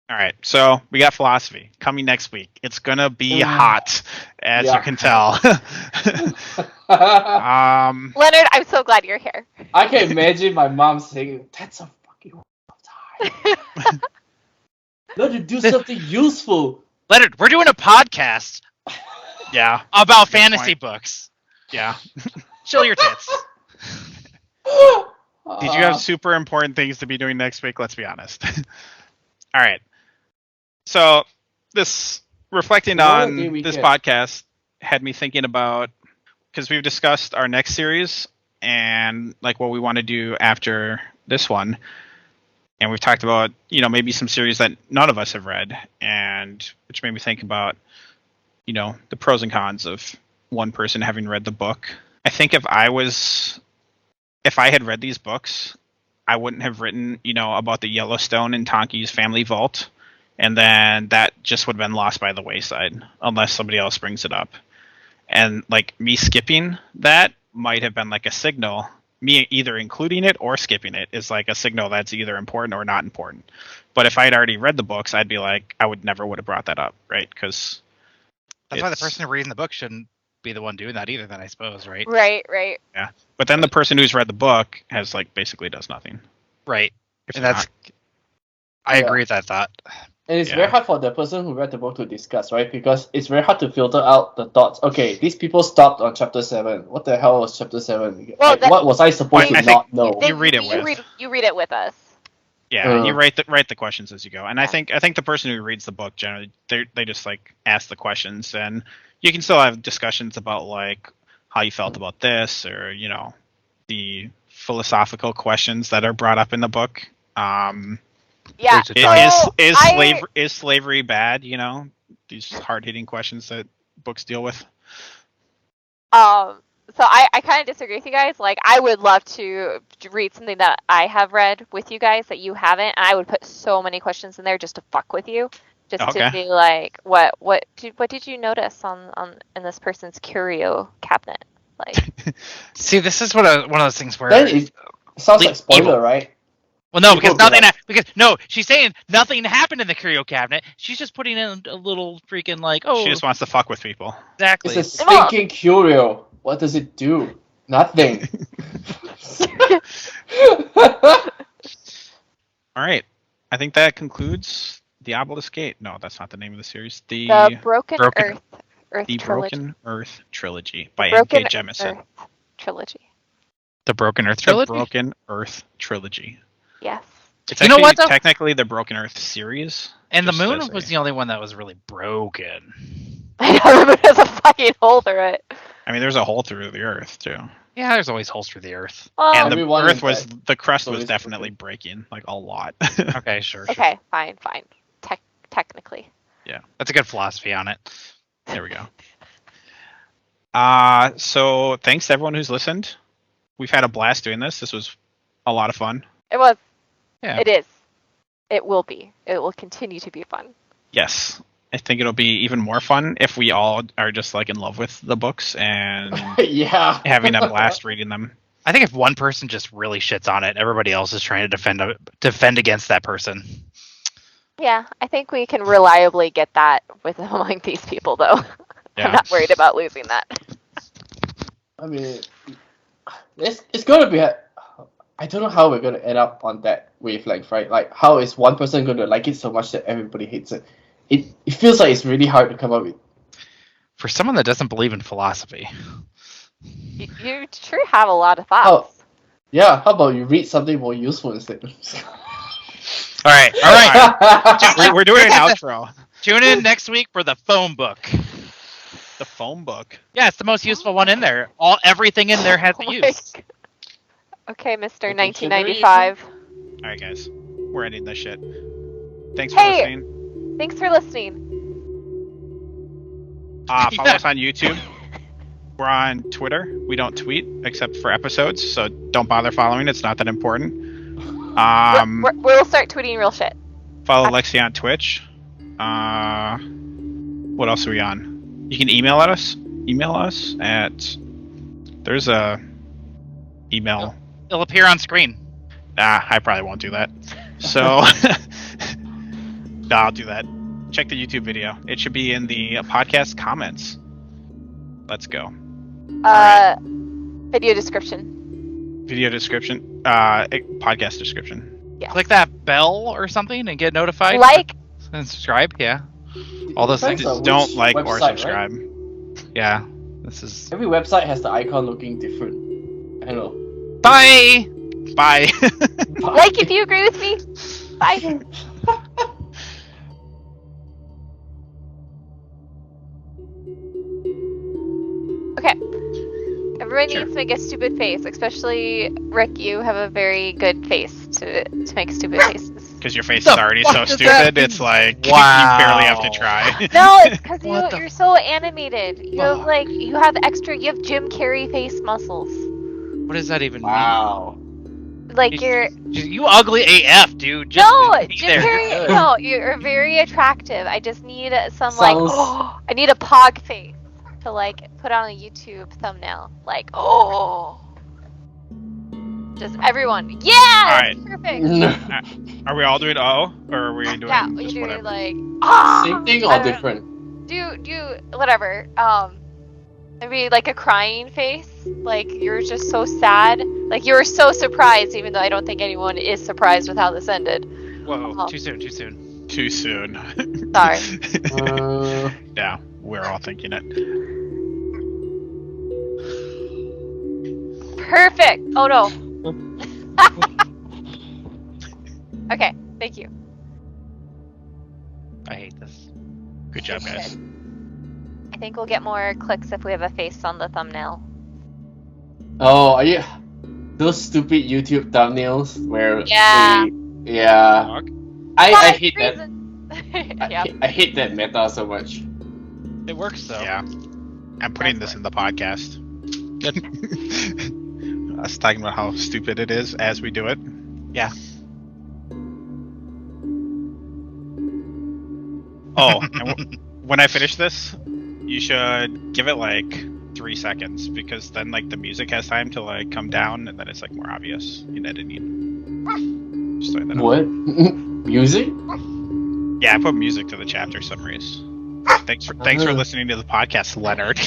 All right, so we got philosophy coming next week. It's gonna be hot, as Yeah. you can tell. Leonard, I'm so glad you're here. I can imagine my mom saying, "That's a fucking waste of time. Learn to do something useful." Leonard, we're doing a podcast Yeah, about Good fantasy point. books. yeah. Chill your tits. Did you have super important things to be doing next week? Let's be honest. All right. So this reflecting What on did we this get? podcast had me thinking about, because we've discussed our next series and like what we want to do after this one, and we've talked about maybe some series that none of us have read, and which made me think about the pros and cons of one person having read the book. I think if I had read these books, I wouldn't have written about the Yellowstone and Tonki's family vault, and then that just would have been lost by the wayside unless somebody else brings it up. And like me skipping that might have been like a signal. Me either including it or skipping it is like a signal that's either important or not important. But if I had already read the books, I'd be like, I would have brought that up, right? Because That's why the person reading the book shouldn't be the one doing that either, then I suppose, right? Right. But then the person who's read the book has like basically does nothing. Right. If And they're that's not- I Yeah. agree with that thought. And it's Yeah. very hard for the person who read the book to discuss, right? Because it's very hard to filter out the thoughts. Okay, these people stopped on chapter 7. What the hell was chapter 7? Well, that- what was I supposed to I think not know? You read it with. You read it with us. Yeah, and you Uh. write the questions as you go. And I Yeah. think the person who reads the book generally they just like ask the questions, and you can still have discussions about like how you felt about this, or the philosophical questions that are brought up in the book. Yeah. Wait, so Is slavery bad? These hard hitting questions that books deal with. So I kind of disagree with you guys. Like, I would love to read something that I have read with you guys that you haven't, and I would put so many questions in there just to fuck with you, just to Okay. be like, what did you notice in this person's curio cabinet? Like, See, this is one of those things where Then it sounds like spoiler, evil. right? well, no, people because be like- she's saying nothing happened in the curio cabinet. She's just putting in a little freaking like, oh, She just wants to fuck with people. exactly. It's a stinking curio. What does it do? Nothing. All right, I think that concludes the Obelisk Gate. No, that's not the name of the series. the Broken- Earth The trilogy. Broken Earth Trilogy by Broken N.K. Jemisin. Earth trilogy. The Broken Earth The trilogy. Broken Earth Trilogy. Yes. It's You know actually what, though? technically the Broken Earth series. And the just moon as a- was the only one that was really broken. I know, there's a fucking hole through it. I mean, there's a hole through the Earth too. Yeah, there's always holes through the Earth. Well, And the Everyone Earth is was dead. the crust So was it's definitely broken. breaking, like a lot. Okay, sure. okay, fine. Technically. That's a good philosophy on it. There we go. So thanks to everyone who's listened. We've had a blast doing this. This was a lot of fun. It was. Yeah. It is. It will be. It will continue to be fun. Yes. I think it'll be even more fun if we all are just like in love with the books and Yeah. having a blast reading them. I think if one person just really shits on it, everybody else is trying to defend against that person. Yeah, I think we can reliably get that with among these people, though. Yeah. I'm not worried about losing that. I mean, it's gonna be. I don't know how we're gonna end up on that wavelength, right? Like, how is one person gonna like it so much that everybody hates it? It feels like it's really hard to come up with. For someone that doesn't believe in philosophy. You sure have a lot of thoughts. Oh. Yeah, how about you read something more useful instead? All right. We're doing an outro. Tune in next week for the phone book. The phone book. Yeah, it's the most useful one in there. Everything in there has a Oh my use. God. Okay, Mr. Okay, 1995. All right, guys. We're ending this shit. Thanks for Hey! listening. Thanks for listening. Follow us on YouTube. We're on Twitter. We don't tweet except for episodes, so don't bother following. It's not that important. We'll start tweeting real shit. Follow Lexi on Twitch. What else are we on? You can email us. Email us at. There's a email. It'll appear on screen. Nah, I probably won't do that. So no, I'll do that. Check the YouTube video. It should be in the podcast comments. Let's go. Video description. Video description. Podcast description. Yeah. Click that bell or something and get notified. Like. And subscribe. Yeah. All those Depends things. on Don't which like or website, right? subscribe. Yeah. This is. Every website has the icon looking different. I know. Bye. Bye. Like if you agree with me. Bye. Okay. Everybody needs to make a stupid face, especially Rick. You have a very good face to make stupid faces. Because your face The is already fuck so does stupid, that it's like Wow. you barely have to try. No, it's because What the you're so animated. You have fuck? you have Jim Carrey face muscles. What does that even Wow. Like mean? you're You ugly AF, dude. Just no be Jim there. Carrey. No, you're very attractive. I just need some like Sounds- I need a pog face to like put on a YouTube thumbnail. Like just everyone. Yeah, Alright. perfect. Are we all doing O, or are we doing Yeah, we just do whatever? like Same thing I or don't know. different? Do whatever. Maybe like a crying face. Like you're just so sad. Like you were so surprised, even though I don't think anyone is surprised with how this ended. Whoa, too soon, too soon. Too soon. Sorry. Yeah, we're all thinking it. Perfect. Oh no. Okay, thank you. I hate this. Good job, guys. I think we'll get more clicks if we have a face on the thumbnail. Oh, are you those stupid YouTube thumbnails where Yeah. yeah. Dog? I hate that. that. Yeah. I hate that meta so much. It works though. Yeah. I'm putting this in the podcast. Us talking about how stupid it is as we do it. Yeah. Oh, and when I finish this, you should give it like 3 seconds, because then like the music has time to like come down, and then it's like more obvious in editing. Just throwing that out. What? Music? Yeah, I put music to the chapter summaries. Thanks for listening to the podcast, Leonard.